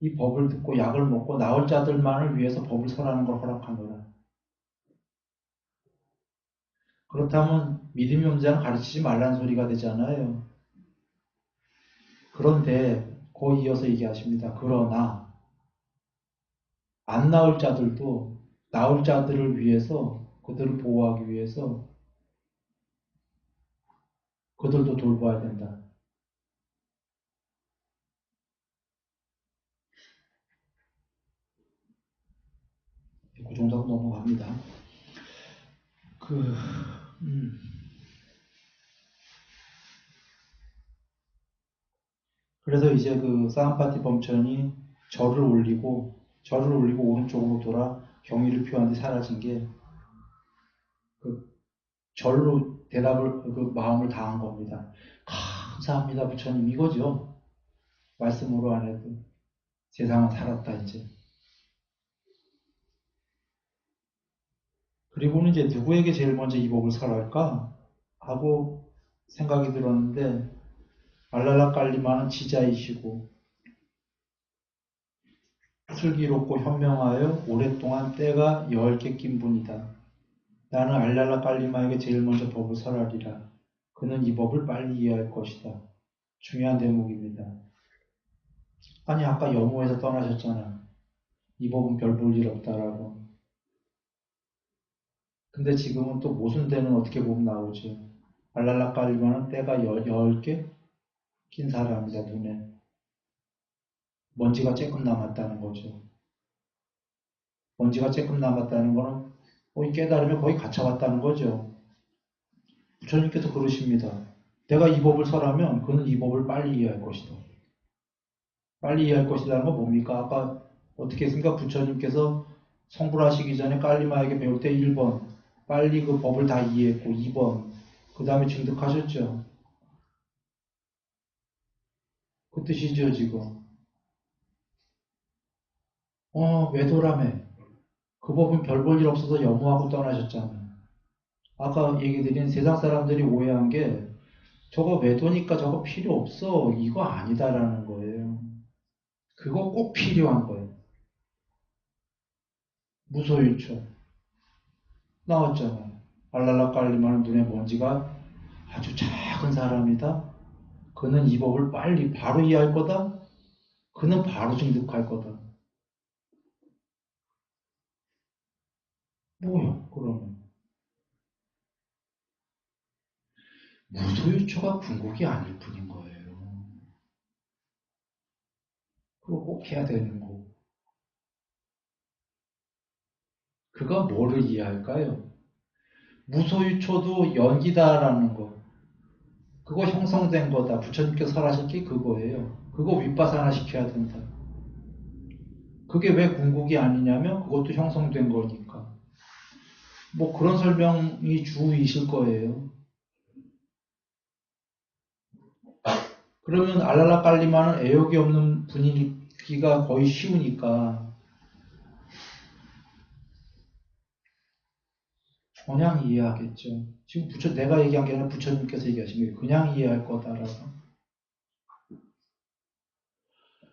이 법을 듣고 약을 먹고 나을 자들만을 위해서 법을 설하는 걸 허락하노라. 그렇다면 믿음이 없는 자는 가르치지 말라는 소리가 되잖아요. 그런데 거기 이어서 얘기하십니다. 그러나 안 나을 자들도 나을 자들을 위해서 그들을 보호하기 위해서 그들도 돌봐야 된다. 그 정도로 넘어갑니다. 그, 그래서 이제 그 사암파티 범천이 절을 올리고 오른쪽으로 돌아 경의를 표한 뒤 사라진 게 그 절로 대답을 그 마음을 다한 겁니다. 감사합니다 부처님 이거죠. 말씀으로 안 해도 세상은 살았다 이제. 그리고는 이제 누구에게 제일 먼저 이 법을 설할까 하고 생각이 들었는데 알랄라 깔리마는 지자이시고 슬기롭고 현명하여 오랫동안 때가 10개 낀 분이다. 나는 알랄라 깔리마에게 제일 먼저 법을 설하리라. 그는 이 법을 빨리 이해할 것이다. 중요한 대목입니다. 아니 아까 여무에서 떠나셨잖아. 이 법은 별 볼 일 없다라고. 근데 지금은 또 모순되는 어떻게 보면 나오죠. 알랄라 깔리마는 때가 10개 낀 사람이다 눈에. 먼지가 조금 남았다는 거죠. 먼지가 조금 남았다는 거는 거의 깨달으면 거의 갇혀갔다는 거죠. 부처님께서 그러십니다. 내가 이 법을 설하면 그는 이 법을 빨리 이해할 것이다. 빨리 이해할 것이라는 건 뭡니까? 아까 어떻게 했습니까? 부처님께서 성불하시기 전에 깔리마에게 배울 때 1번 빨리 그 법을 다 이해했고 2번 그 다음에 증득하셨죠. 그 뜻이죠 지금. 외도라매. 그 법은 별 볼 일 없어서 여무하고 떠나셨잖아요. 아까 얘기 드린 세상 사람들이 오해한 게 저거 외도니까 저거 필요 없어 이거 아니다라는 거예요. 그거 꼭 필요한 거예요. 무소유초 나왔잖아요. 알랄라 깔리마는 눈에 먼지가 아주 작은 사람이다. 그는 이 법을 빨리 바로 이해할 거다. 그는 바로 증득할 거다. 뭐야 그러면 무소유초가 궁극이 아닐 뿐인 거예요. 그거 꼭 해야 되는 거. 그가 뭐를 이해할까요? 무소유초도 연기다라는 거. 그거 형성된 거다. 부처님께서 설하실 게 그거예요. 그거 윗바사나 시켜야 된다. 그게 왜 궁극이 아니냐면 그것도 형성된 거니까. 뭐 그런 설명이 주이실 거예요. 그러면 알랄라 깔리마는 애욕이 없는 분위기가 거의 쉬우니까 그냥 이해하겠죠. 지금 내가 얘기한 게 아니라 부처님께서 얘기하신 거예요. 그냥 이해할 거다라고.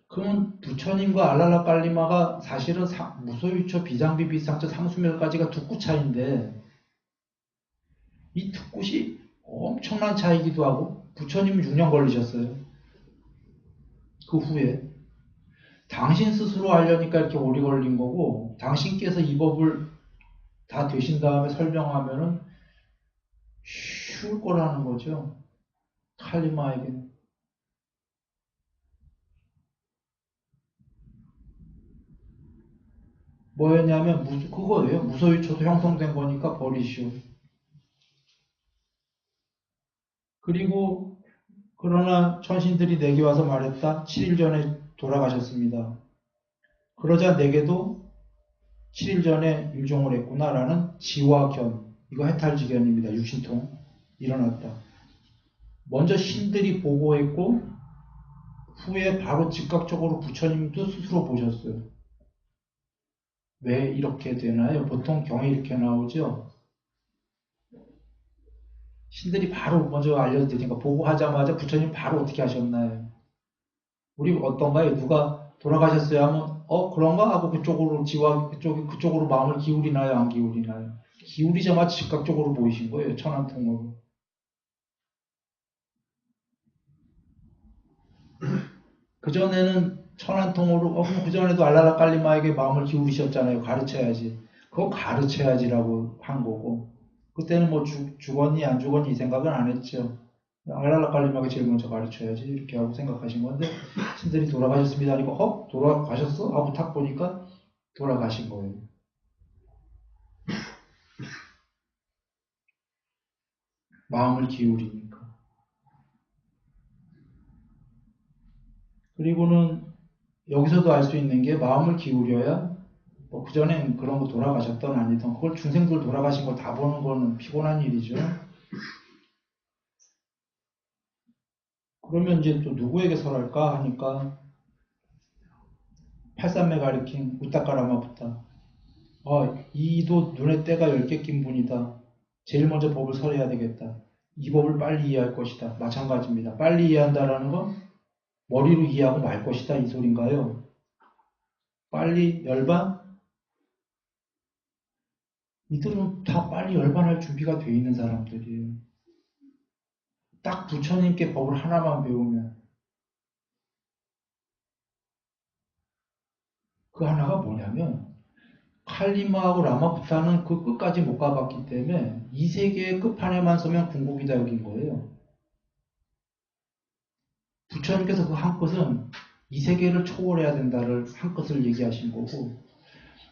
그러면 부처님과 알랄라 깔리마가 사실은 무소유처 비장비 비상처 상수멸까지가 두 꾸 차인데 이 두 굿이 엄청난 차이기도 하고 부처님은 6년 걸리셨어요. 그 후에 당신 스스로 알려니까 이렇게 오래 걸린 거고 당신께서 이 법을 다 되신 다음에 설명하면은 쉬울 거라는 거죠. 칼리마에게는. 뭐였냐면 그거예요. 무소유처도 형성된 거니까 버리시오. 그리고 그러나 천신들이 내게 와서 말했다. 7일 전에 돌아가셨습니다. 그러자 내게도 7일 전에 임종을 했구나라는 지화견. 이거 해탈지견입니다. 육신통. 일어났다. 먼저 신들이 보고했고 후에 바로 즉각적으로 부처님도 스스로 보셨어요. 왜 이렇게 되나요? 보통 경에 이렇게 나오죠. 신들이 바로 먼저 알려드리니까 보고하자마자 부처님 바로 어떻게 하셨나요? 우리 어떤가요? 누가 돌아가셨어요 하면 그런가 하고 그쪽으로 그쪽으로 마음을 기울이나요? 안 기울이나요? 기울이자마자 즉각적으로 보이신 거예요. 천안통으로. 그전에는 천안통으로 그럼 그전에도 알랄라깔리마에게 마음을 기울이셨잖아요. 가르쳐야지. 그거 가르쳐야지라고 한 거고 그때는 뭐 죽었니 안 죽었니 이 생각은 안 했죠. 알랄라깔리마에게 제일 먼저 가르쳐야지 이렇게 하고 생각하신 건데 신들이 돌아가셨습니다 하니까 돌아가셨어? 하고 탁 보니까 돌아가신 거예요. 마음을 기울이니까. 그리고는 여기서도 알 수 있는 게 마음을 기울여야 뭐 그전엔 그런 거 돌아가셨던 아니던 그걸 중생들 돌아가신 걸 다 보는 거는 피곤한 일이죠. 그러면 이제 또 누구에게 설할까 하니까 83매 가리킨 우따까라마부타 이도 눈에 때가 10개 낀 분이다. 제일 먼저 법을 설해야 되겠다. 이 법을 빨리 이해할 것이다. 마찬가지입니다. 빨리 이해한다라는 건 머리로 이해하고 말 것이다 이 소린가요? 빨리 열반? 이들은 다 빨리 열반할 준비가 돼 있는 사람들이에요. 딱 부처님께 법을 하나만 배우면 그 하나가 뭐냐면 칼리마하고 라마푸타는 그 끝까지 못 가봤기 때문에 이 세계의 끝판에만 서면 궁극이다 여긴 거예요. 부처님께서 그 한 끝은 이 세계를 초월해야 된다를 한 끝을 얘기하신 거고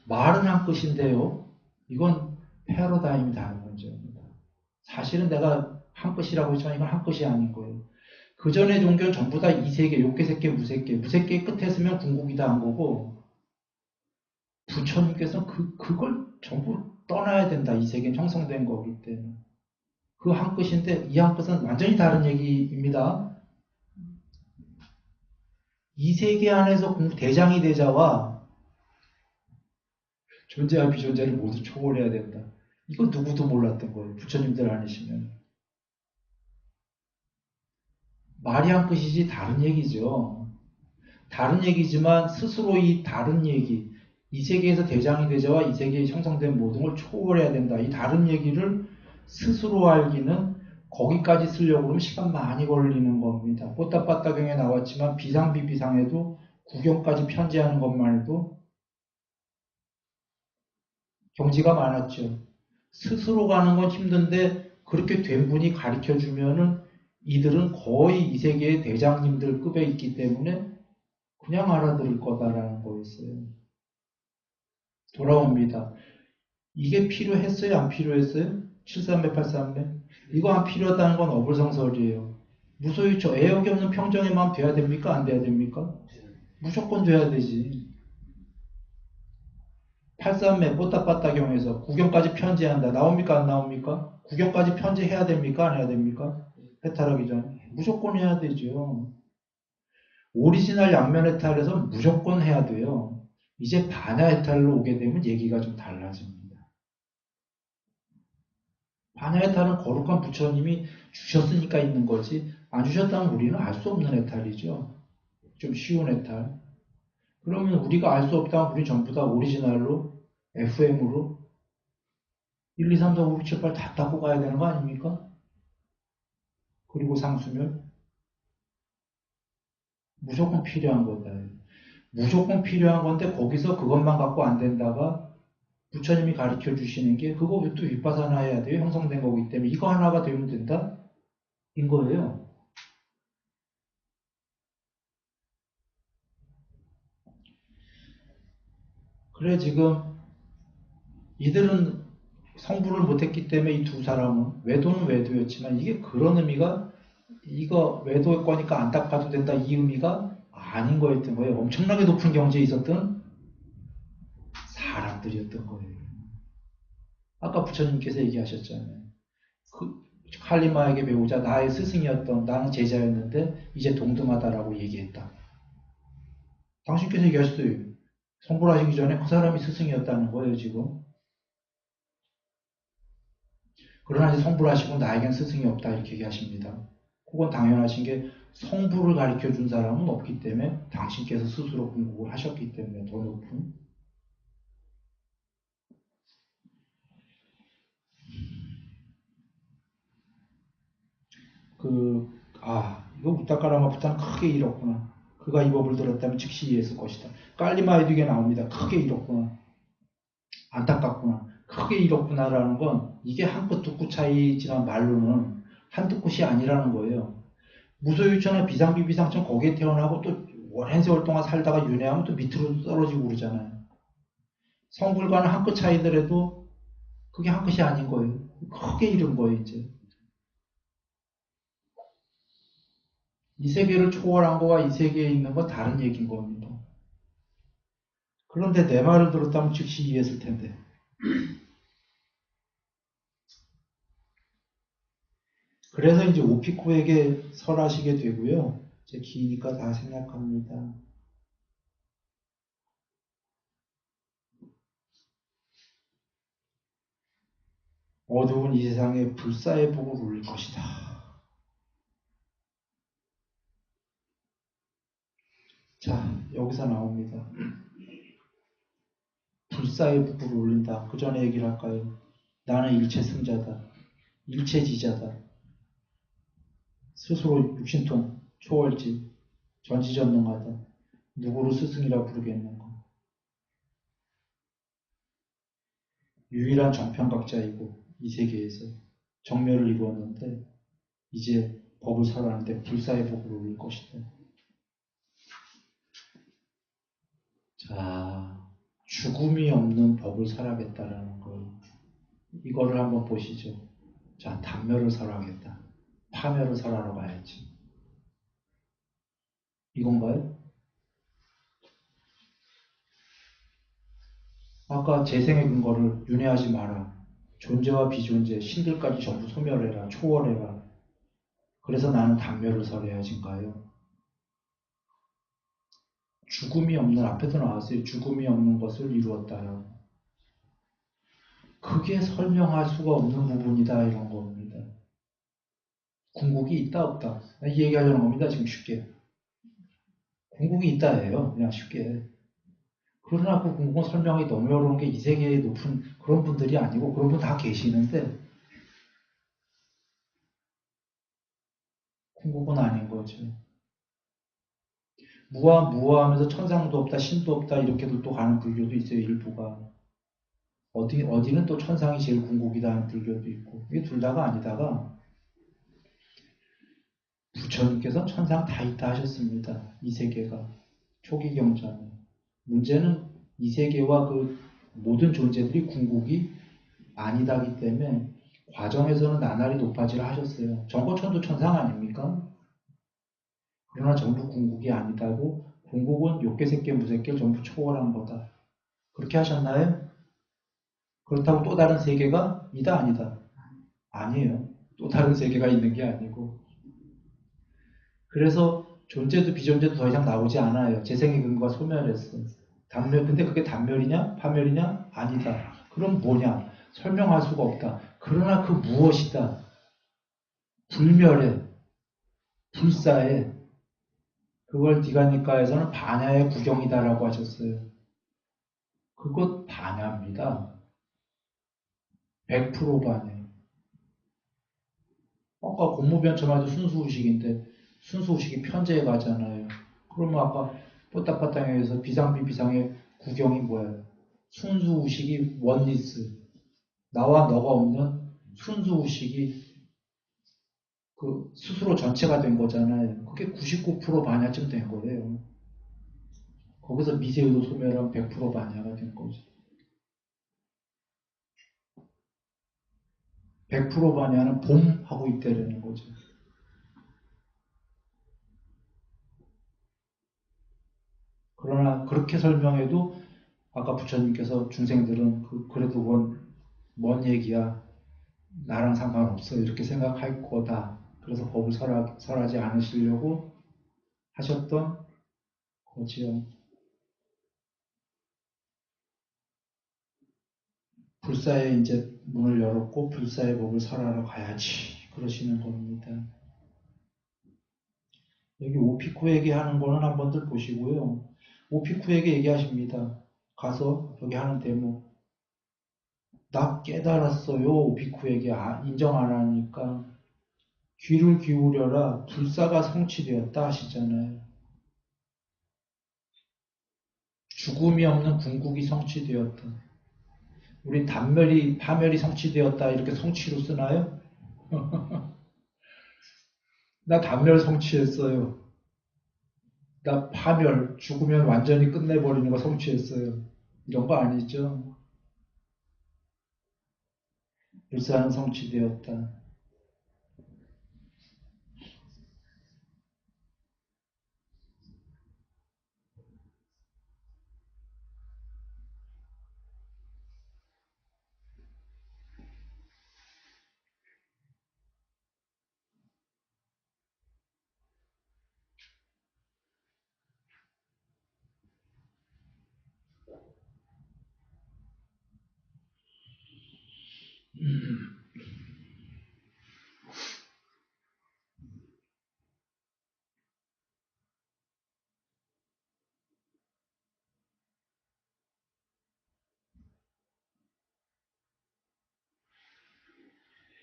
말은 한 끝인데요. 이건 패러다임이 다른 문제입니다. 사실은 내가 한 끝이라고 했지만 이건 한 끝이 아닌 거예요. 그 전의 종교는 전부 다 이 세계, 욕계세계, 무색계 끝에 서면 궁극이다 한 거고 부처님께서는 그걸 전부 떠나야 된다. 이 세계는 형성된 거기 때문에. 그 한 끝인데 이 한 끝은 완전히 다른 얘기입니다. 이 세계 안에서 대장이 되자와 존재와 비존재를 모두 초월해야 된다. 이거 누구도 몰랐던 거예요. 부처님들 아니시면. 말이 한 끝이지 다른 얘기죠. 다른 얘기지만 스스로 이 다른 얘기, 이 세계에서 대장이 되자와 이 세계에 형성된 모든 걸 초월해야 된다. 이 다른 얘기를 스스로 알기는 거기까지 쓰려고 그러면 시간 많이 걸리는 겁니다. 뽀따빠따경에 나왔지만 비상비비상에도 구경까지 편지하는 것만 해도 경지가 많았죠. 스스로 가는 건 힘든데 그렇게 된 분이 가르쳐주면은 이들은 거의 이 세계의 대장님들 급에 있기 때문에 그냥 알아들을 거다라는 거였어요. 돌아옵니다. 이게 필요했어요? 안 필요했어요? 73배, 83배? 이거 안 필요하다는 건 어불성설이에요. 무소유 애역이 없는 평정의 마음 돼야 됩니까? 안 돼야 됩니까? 무조건 돼야 되지. 83매 뽀따빠따경에서 구경까지 편지한다. 나옵니까? 안 나옵니까? 구경까지 편지해야 됩니까? 안 해야 됩니까? 해탈하기 전에. 무조건 해야 되죠. 오리지널 양면 해탈에서 무조건 해야 돼요. 이제 반야 해탈로 오게 되면 얘기가 좀 달라집니다. 반야 해탈은 거룩한 부처님이 주셨으니까 있는 거지 안 주셨다면 우리는 알 수 없는 해탈이죠. 좀 쉬운 해탈. 그러면 우리가 알 수 없다면 우리 전부 다 오리지널로 FM으로 1, 2, 3, 4, 5, 6, 7, 8 다 닦고 가야 되는 거 아닙니까? 그리고 상수멸 무조건 필요한 거다. 무조건 필요한 건데 거기서 그것만 갖고 안 된다가 부처님이 가르쳐 주시는 게 그거 또 윗바사나 해야 돼요. 형성된 거기 때문에 이거 하나가 되면 된다? 인 거예요. 그래 지금 이들은 성불을 못했기 때문에 이 두 사람은 외도는 외도였지만 이게 그런 의미가 이거 외도일 거니까 안 닦아도 된다 이 의미가 아닌 거였던 거예요. 엄청나게 높은 경지에 있었던 사람들이었던 거예요. 아까 부처님께서 얘기하셨잖아요. 그 칼리마에게 배우자 나의 스승이었던 나는 제자였는데 이제 동등하다라고 얘기했다. 당신께서 얘기하셨어요. 성불하시기 전에 그 사람이 스승이었다는 거예요, 지금. 그러나 이제 성불하시고 나에겐 스승이 없다 이렇게 얘기하십니다. 그건 당연하신 게 성불을 가르쳐 준 사람은 없기 때문에 당신께서 스스로 공부를 하셨기 때문에 더 높은 이거 우타카라마부타는 크게 잃었구나. 그가 이 법을 들었다면 즉시 이해했을 것이다. 깔리마에도 이게 나옵니다. 크게 잃었구나. 안타깝구나. 크게 잃었구나라는 건 이게 한 끗 두 끗 차이지만 말로는 한두 끗이 아니라는 거예요. 무소유처나 비상비비상처 거기에 태어나고 또 오랜 세월 동안 살다가 윤회하면 또 밑으로 떨어지고 그러잖아요. 성불과는 한 끗 차이더라도 그게 한 끗이 아닌 거예요. 크게 잃은 거예요, 이제. 이 세계를 초월한 거와 이 세계에 있는 건 다른 얘기인 겁니다. 그런데 내 말을 들었다면 즉시 이해했을 텐데. 그래서 이제 오피코에게 설하시게 되고요. 이제 기니까 다 생략합니다. 어두운 이 세상에 불사의 복을 울릴 것이다. 자, 여기서 나옵니다. 불사의 복을 울린다. 그 전에 얘기를 할까요? 나는 일체 승자다. 일체지자다. 스스로 육신통, 초월지, 전지전능하다. 누구를 스승이라 부르겠는가. 유일한 정평각자이고 이 세계에서 정멸을 이루었는데 이제 법을 설하는데 불사의 복을 올릴 것이다. 자, 죽음이 없는 법을 설하겠다라는 거. 이거를 한번 보시죠. 자, 단멸을 설하겠다. 파멸을 설하러 가야지. 이건가요? 아까 재생의 근거를 윤회하지 마라. 존재와 비존재, 신들까지 전부 소멸해라. 초월해라. 그래서 나는 단멸을 설해야지인가요? 죽음이 없는, 앞에도 나왔어요. 죽음이 없는 것을 이루었다라고. 그게 설명할 수가 없는 부분이다 이런 겁니다. 궁극이 있다 없다. 이 얘기하려는 겁니다. 지금 쉽게. 궁극이 있다예요. 그냥 쉽게. 그러나 그 궁극은 설명이 너무 어려운 게 이 세계에 높은 그런 분들이 아니고 그런 분 다 계시는데 궁극은 아닌 거죠. 무아하면서 천상도 없다, 신도 없다 이렇게도 또 가는 불교도 있어요. 일부가. 어디는 또 천상이 제일 궁극이다 하는 불교도 있고 이게 둘 다가 아니다가 부처님께서 천상 다 있다 하셨습니다. 이 세계가. 초기 경전에. 문제는 이 세계와 그 모든 존재들이 궁극이 아니다기 때문에 과정에서는 나날이 높아지라 하셨어요. 정거천도 천상 아닙니까? 그러나 전부 궁극이 아니다고 궁극은 욕계색계 무색계 전부 초월한 거다. 그렇게 하셨나요? 그렇다고 또 다른 세계가 이다 아니다. 아니에요. 또 다른 세계가 있는 게 아니고. 그래서 존재도 비존재도 더 이상 나오지 않아요. 재생의 근거가 소멸했어. 근데 그게 단멸이냐? 파멸이냐? 아니다. 그럼 뭐냐? 설명할 수가 없다. 그러나 그 무엇이다? 불멸에, 불사에, 그걸 디가니카에서는 반야의 구경이다라고 하셨어요. 그것 반야입니다. 100% 반야. 아까 공무변처마도 순수의식인데 순수의식이 편제에 가잖아요. 그러면 아까 뽀딱빠딱에서 비상비비상의 구경이 뭐예요? 순수의식이 원리스. 나와 너가 없는 순수의식이 그 스스로 전체가 된 거잖아요. 그게 99% 반야쯤 된 거예요. 거기서 미세의도 소멸한 100% 반야가 된 거죠. 100% 반야는 봄 하고 있다라는 거죠. 그러나 그렇게 설명해도 아까 부처님께서 중생들은 그래도 뭔 얘기야. 나랑 상관없어 이렇게 생각할 거다. 그래서 법을 설하지 않으시려고 하셨던 거지요. 불사에 이제 문을 열었고 불사의 법을 설하러 가야지 그러시는 겁니다. 여기 오피쿠에게 하는 거는 한번들 보시고요. 오피쿠에게 얘기하십니다. 가서 여기 하는 대목 나 깨달았어요. 오피쿠에게 인정 안 하니까 귀를 기울여라. 불사가 성취되었다 하시잖아요. 죽음이 없는 궁극이 성취되었다. 우리 단멸이 파멸이 성취되었다 이렇게 성취로 쓰나요? 나 단멸 성취했어요. 나 파멸 죽으면 완전히 끝내버리는 거 성취했어요. 이런 거 아니죠. 불사는 성취되었다.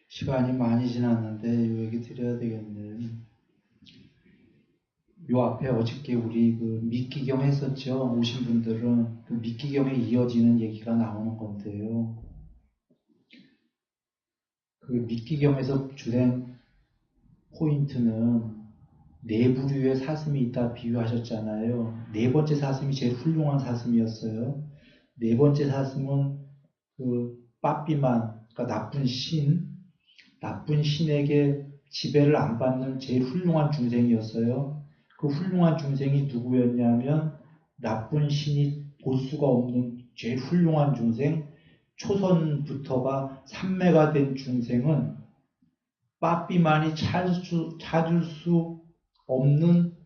시간이 많이 지났는데 이 얘기 드려야 되겠네요. 요 앞에 어저께 우리 그 미끼경 했었죠. 오신 분들은 그 미끼경에 이어지는 얘기가 나오는 건데요. 그 미끼경에서 주된 포인트는 네 부류의 사슴이 있다 비유하셨잖아요. 네 번째 사슴이 제일 훌륭한 사슴이었어요. 네 번째 사슴은 그 빠삐만, 그러니까 나쁜 신에게 지배를 안 받는 제일 훌륭한 중생이었어요. 그 훌륭한 중생이 누구였냐면 나쁜 신이 볼 수가 없는 제일 훌륭한 중생, 초선부터가 삼매가 된 중생은 빠삐만이 찾을 수 없는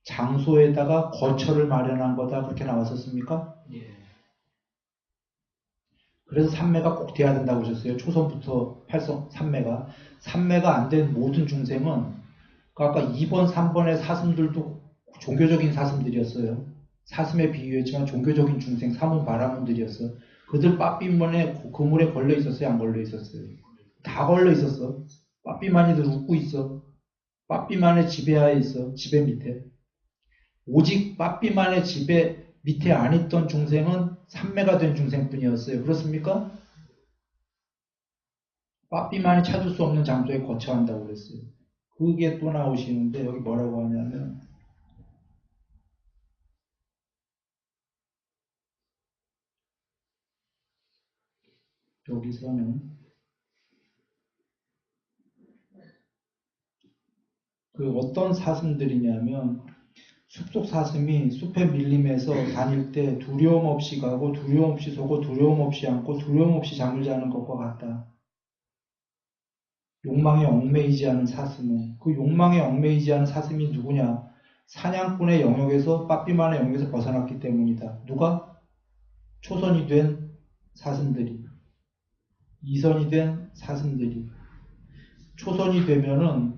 장소에다가 거처를 마련한 거다. 그렇게 나왔었습니까? 예. 그래서 삼매가 꼭 돼야 된다고 하셨어요. 초선부터 삼매가. 삼매가 안 된 모든 중생은 아까 2번, 3번의 사슴들도 종교적인 사슴들이었어요. 사슴에 비유했지만 종교적인 중생, 사문 바라문들이었어요. 그들 빠삐만에 그물에 걸려 있었어요? 안 걸려 있었어요? 다 걸려 있었어. 빠삐만이들 웃고 있어. 빠삐만의 지배하에 있어. 지배 밑에. 오직 빠삐만의 지배 밑에 안 있던 중생은 삼매가 된 중생뿐이었어요. 그렇습니까? 빠삐만이 찾을 수 없는 장소에 거처한다고 그랬어요. 그게 또 나오시는데 여기 뭐라고 하냐면 여기서는 그 어떤 사슴들이냐면 숲속 사슴이 숲에 밀림에서 다닐 때 두려움 없이 가고 두려움 없이 서고 두려움 없이 앉고 두려움 없이 잠을 자는 것과 같다. 욕망에 얽매이지 않은 사슴은 그 욕망에 얽매이지 않은 사슴이 누구냐? 사냥꾼의 영역에서 빠삐만의 영역에서 벗어났기 때문이다. 누가? 초선이 된 사슴들이, 이선이 된 사슴들이. 초선이 되면은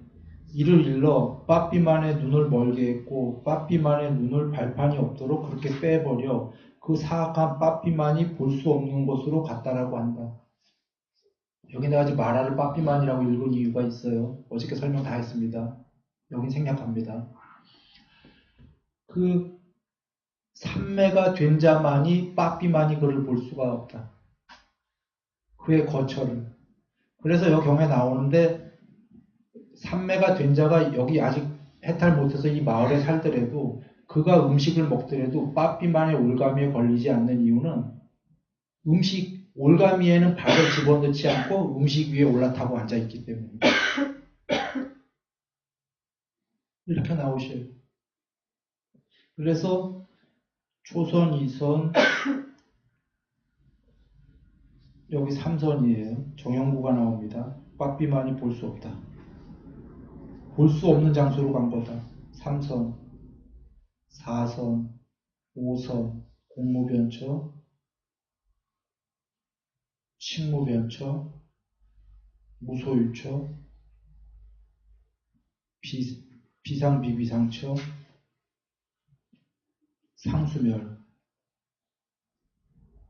이를 일러 빠삐만의 눈을 멀게 했고 빠삐만의 눈을 발판이 없도록 그렇게 빼버려 그 사악한 빠삐만이 볼 수 없는 곳으로 갔다라고 한다. 여기 내가 지금 마라를 빠삐만이라고 읽은 이유가 있어요. 어저께 설명 다 했습니다. 여긴 생략합니다. 그 삼매가 된 자만이 빠삐만이 그를 볼 수가 없다. 그의 거처를. 그래서 여기 경에 나오는데 삼매가 된 자가 여기 아직 해탈 못해서 이 마을에 살더라도 그가 음식을 먹더라도 빠삐만의 올가미에 걸리지 않는 이유는 음식 올가미에는 발을 집어넣지 않고 음식 위에 올라타고 앉아있기 때문입니다. 이렇게 나오셔요. 그래서 초선, 2선, 여기 3선이에요. 정형구가 나옵니다. 빠삐만이 볼 수 없다. 볼 수 없는 장소로 간 거다. 3선, 4선, 5선, 공무변처, 식무변처, 무소유처, 비상비비상처, 상수멸.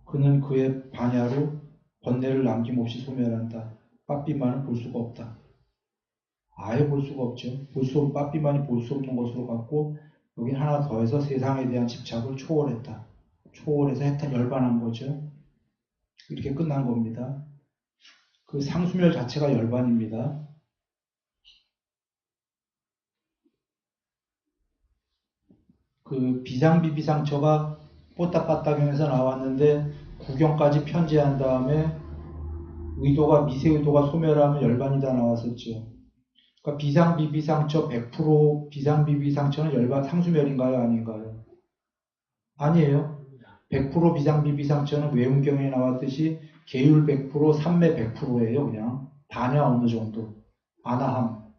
그는 그의 반야로 번뇌를 남김없이 소멸한다. 빠삐만은 볼 수가 없다. 아예 볼 수가 없죠. 빠삐만이 볼 수 없는 것으로 갔고, 여기 하나 더해서 세상에 대한 집착을 초월했다. 초월해서 열반한 거죠. 이렇게 끝난 겁니다. 그 상수멸 자체가 열반입니다. 그 비상비비상처가 뽀딱빠딱에서 나왔는데 구경까지 편제한 다음에 미세의도가 소멸하면 열반이다 나왔었죠. 그러니까 비상비비상처 100% 비상비비상처는 열반 상수멸인가요? 아닌가요? 아니에요. 100% 비상비비상처는 외음경에 나왔듯이 계율 100%, 삼매 100%예요. 그냥 반야 어느 정도. 아나함.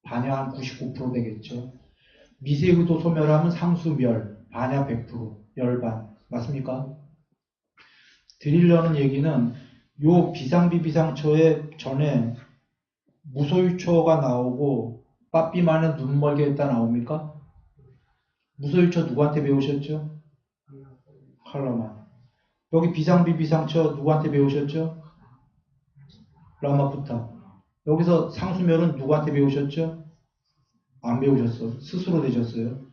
반야 한 99% 되겠죠. 미세의도 소멸하면 상수멸, 반야 100%, 열반. 맞습니까? 드리려는 얘기는 요 비상비비상처의 전에 무소유처가 나오고 빠삐만은 눈멀게 했다 나옵니까? 무소유처 누구한테 배우셨죠? 칼라만. 여기 비상비비상처 누구한테 배우셨죠? 라마푸타. 여기서 상수멸은 누구한테 배우셨죠? 안 배우셨어. 스스로 되셨어요.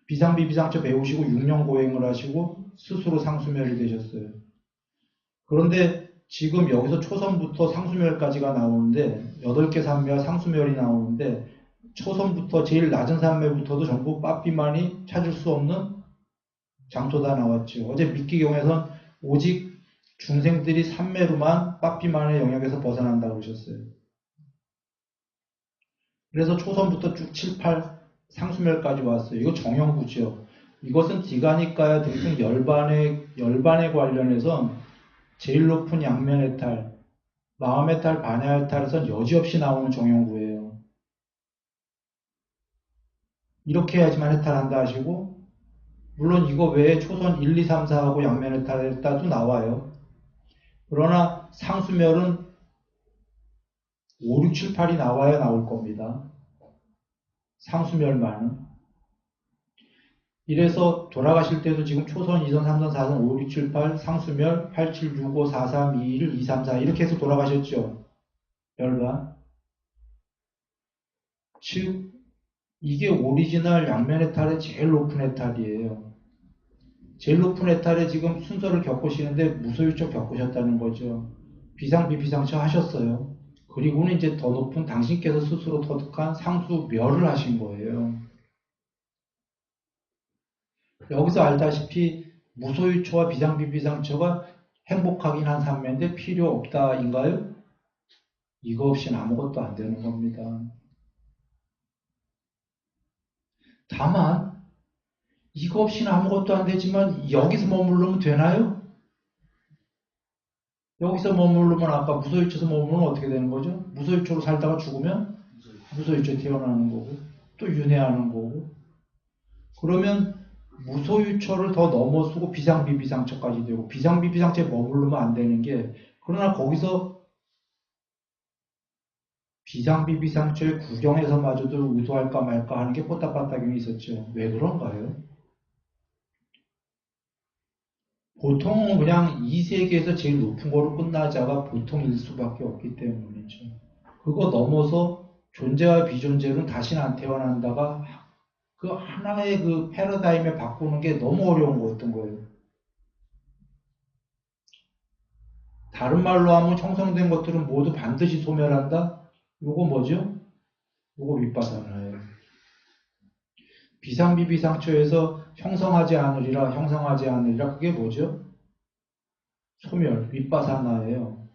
비상비비상처 배우시고 6년 고행을 하시고 스스로 상수멸이 되셨어요. 그런데 지금 여기서 초선부터 상수멸까지가 나오는데 8개 산매와 상수멸이 나오는데 초선부터 제일 낮은 산매부터도 전부 빠삐만이 찾을 수 없는 장소다 나왔죠. 어제 미끼경에선 오직 중생들이 산매로만 빠삐만의 영역에서 벗어난다고 그러셨어요. 그래서 초선부터 쭉 7, 8 상수멸까지 왔어요. 이거 정형구죠. 이것은 디가니까야 등등 열반에 관련해서 제일 높은 양면해탈, 마음해탈, 반야해탈에선 여지없이 나오는 정형구예요. 이렇게 해야지만 해탈한다 하시고, 물론 이거 외에 초선 1, 2, 3, 4하고 양면해탈에다도 나와요. 그러나 상수멸은 5, 6, 7, 8이 나와야 나올 겁니다. 상수멸만은. 이래서 돌아가실 때도 지금 초선, 2선, 3선, 4선, 5, 6, 7, 8, 상수멸, 8, 7, 6, 5, 4, 3, 2, 1, 2, 3, 4 이렇게 해서 돌아가셨죠. 열반. 즉 이게 오리지널 양면해탈의 제일 높은 해탈이에요. 제일 높은 해탈에 지금 순서를 겪으시는데 무소유처 겪으셨다는 거죠. 비상비비상처 하셨어요. 그리고는 이제 더 높은 당신께서 스스로 터득한 상수멸을 하신 거예요. 여기서 알다시피 무소유처와 비상비비상처가 행복하긴 한 산매인데 필요 없다인가요? 이거 없이는 아무것도 안 되는 겁니다. 다만 이거 없이는 아무것도 안 되지만 여기서 머무르면 되나요? 여기서 머무르면 아까 무소유처에서 머무르면 어떻게 되는 거죠? 무소유처로 살다가 죽으면 무소유처 태어나는 거고 또 윤회하는 거고 그러면 무소유처를 더 넘어서고 비상비비상처까지 되고 비상비비상처에 머무르면 안 되는 게 그러나 거기서 비상비비상처의 구경에서마저도 의도할까 말까 하는 게 뽀딱빠딱이 있었죠. 왜 그런가요? 보통은 그냥 이 세계에서 제일 높은 거로 끝나자가 보통일 수밖에 없기 때문이죠. 그거 넘어서 존재와 비존재는 다시는 안 태어난다가 그 하나의 그 패러다임에 바꾸는 게 너무 어려운 거였던 거예요. 다른 말로 하면 형성된 것들은 모두 반드시 소멸한다? 요거 뭐죠? 요거 윗바사나예요. 비상비비상처에서 형성하지 않으리라 그게 뭐죠? 소멸, 윗바사나예요.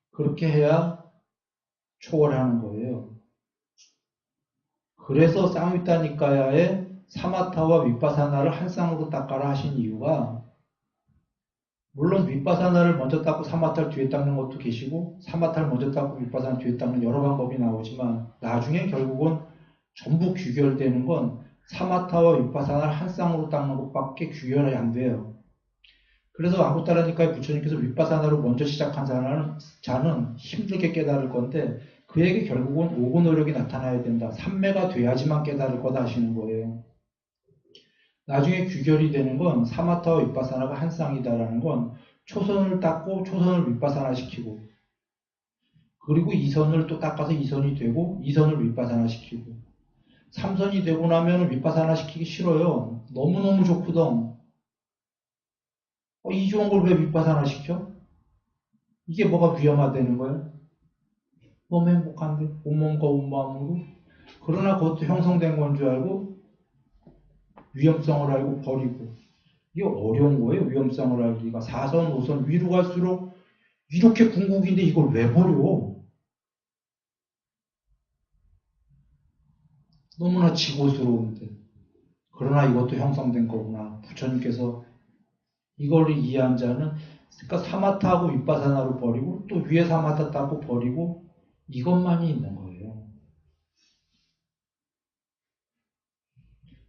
그렇게 해야 초월하는 거예요. 그래서 쌍윗다니까야의 사마타와 윗바사나를 한 쌍으로 닦아라 하신 이유가 물론 윗바사나를 먼저 닦고 사마타를 뒤에 닦는 것도 계시고 사마타를 먼저 닦고 윗바사나 뒤에 닦는 여러 방법이 나오지만 나중에 결국은 전부 규결되는 건 사마타와 윗바사나를 한 쌍으로 닦는 것밖에 규결이 안 돼요. 그래서 안구따라니까의 부처님께서 윗바사나로 먼저 시작한 자는 힘들게 깨달을 건데 그에게 결국은 오고 노력이 나타나야 된다. 삼매가 돼야지만 깨달을 거다 하시는 거예요. 나중에 규결이 되는 건 사마타와 윗바사나가 한 쌍이다라는 건 초선을 닦고 초선을 윗바사나 시키고 그리고 이선을 또 닦아서 이선이 되고 이선을 윗바사나 시키고 삼선이 되고 나면 윗바사나 시키기 싫어요. 너무너무 좋거든. 이 좋은 걸 왜 윗바사나 시켜? 이게 뭐가 위험하다는 거예요? 너무 행복한데 온몸과 온마음으로 그러나 그것도 형성된 건 줄 알고 위험성을 알고 버리고 이게 어려운 거예요. 위험성을 알기가 4선, 5선 위로 갈수록 이렇게 궁극인데 이걸 왜 버려? 너무나 지고스러운데 그러나 이것도 형성된 거구나. 부처님께서 이걸 이해한 자는 그러니까 사마타하고 윗바사나로 버리고 또 위에 사마타 닦고 버리고 이것만이 있는 거예요.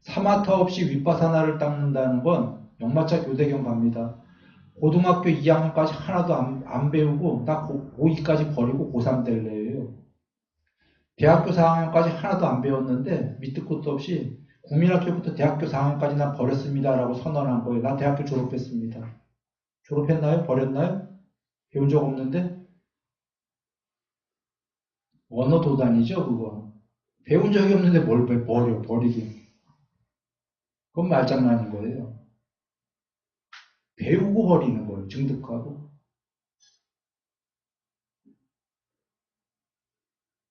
사마타 없이 윗바사나를 닦는다는 건 영마차 교대경 갑니다. 고등학교 2학년까지 하나도 안 배우고 딱 고2까지 버리고 고3 될래요. 대학교 4학년까지 하나도 안 배웠는데 밑도 끝도 없이 국민학교부터 대학교 4학년까지 난 버렸습니다라고 선언한 거예요. 나 대학교 졸업했습니다. 졸업했나요? 버렸나요? 배운 적 없는데? 언어 도단이죠, 그거. 배운 적이 없는데 뭘 버리긴. 그건 말장난인 거예요. 배우고 버리는 거예요, 증득하고.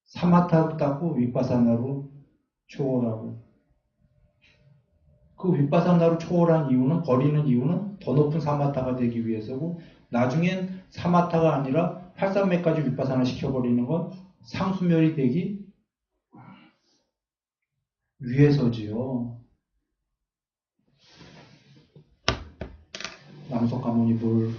사마타로 닦고 윗바사나로 초월하고. 그 윗바사나로 초월한 이유는, 버리는 이유는 더 높은 사마타가 되기 위해서고, 나중엔 사마타가 아니라 팔삼매까지 윗바사나 시켜버리는 건 상수멸이 되기 위해서지요. 남석 가문이 뭘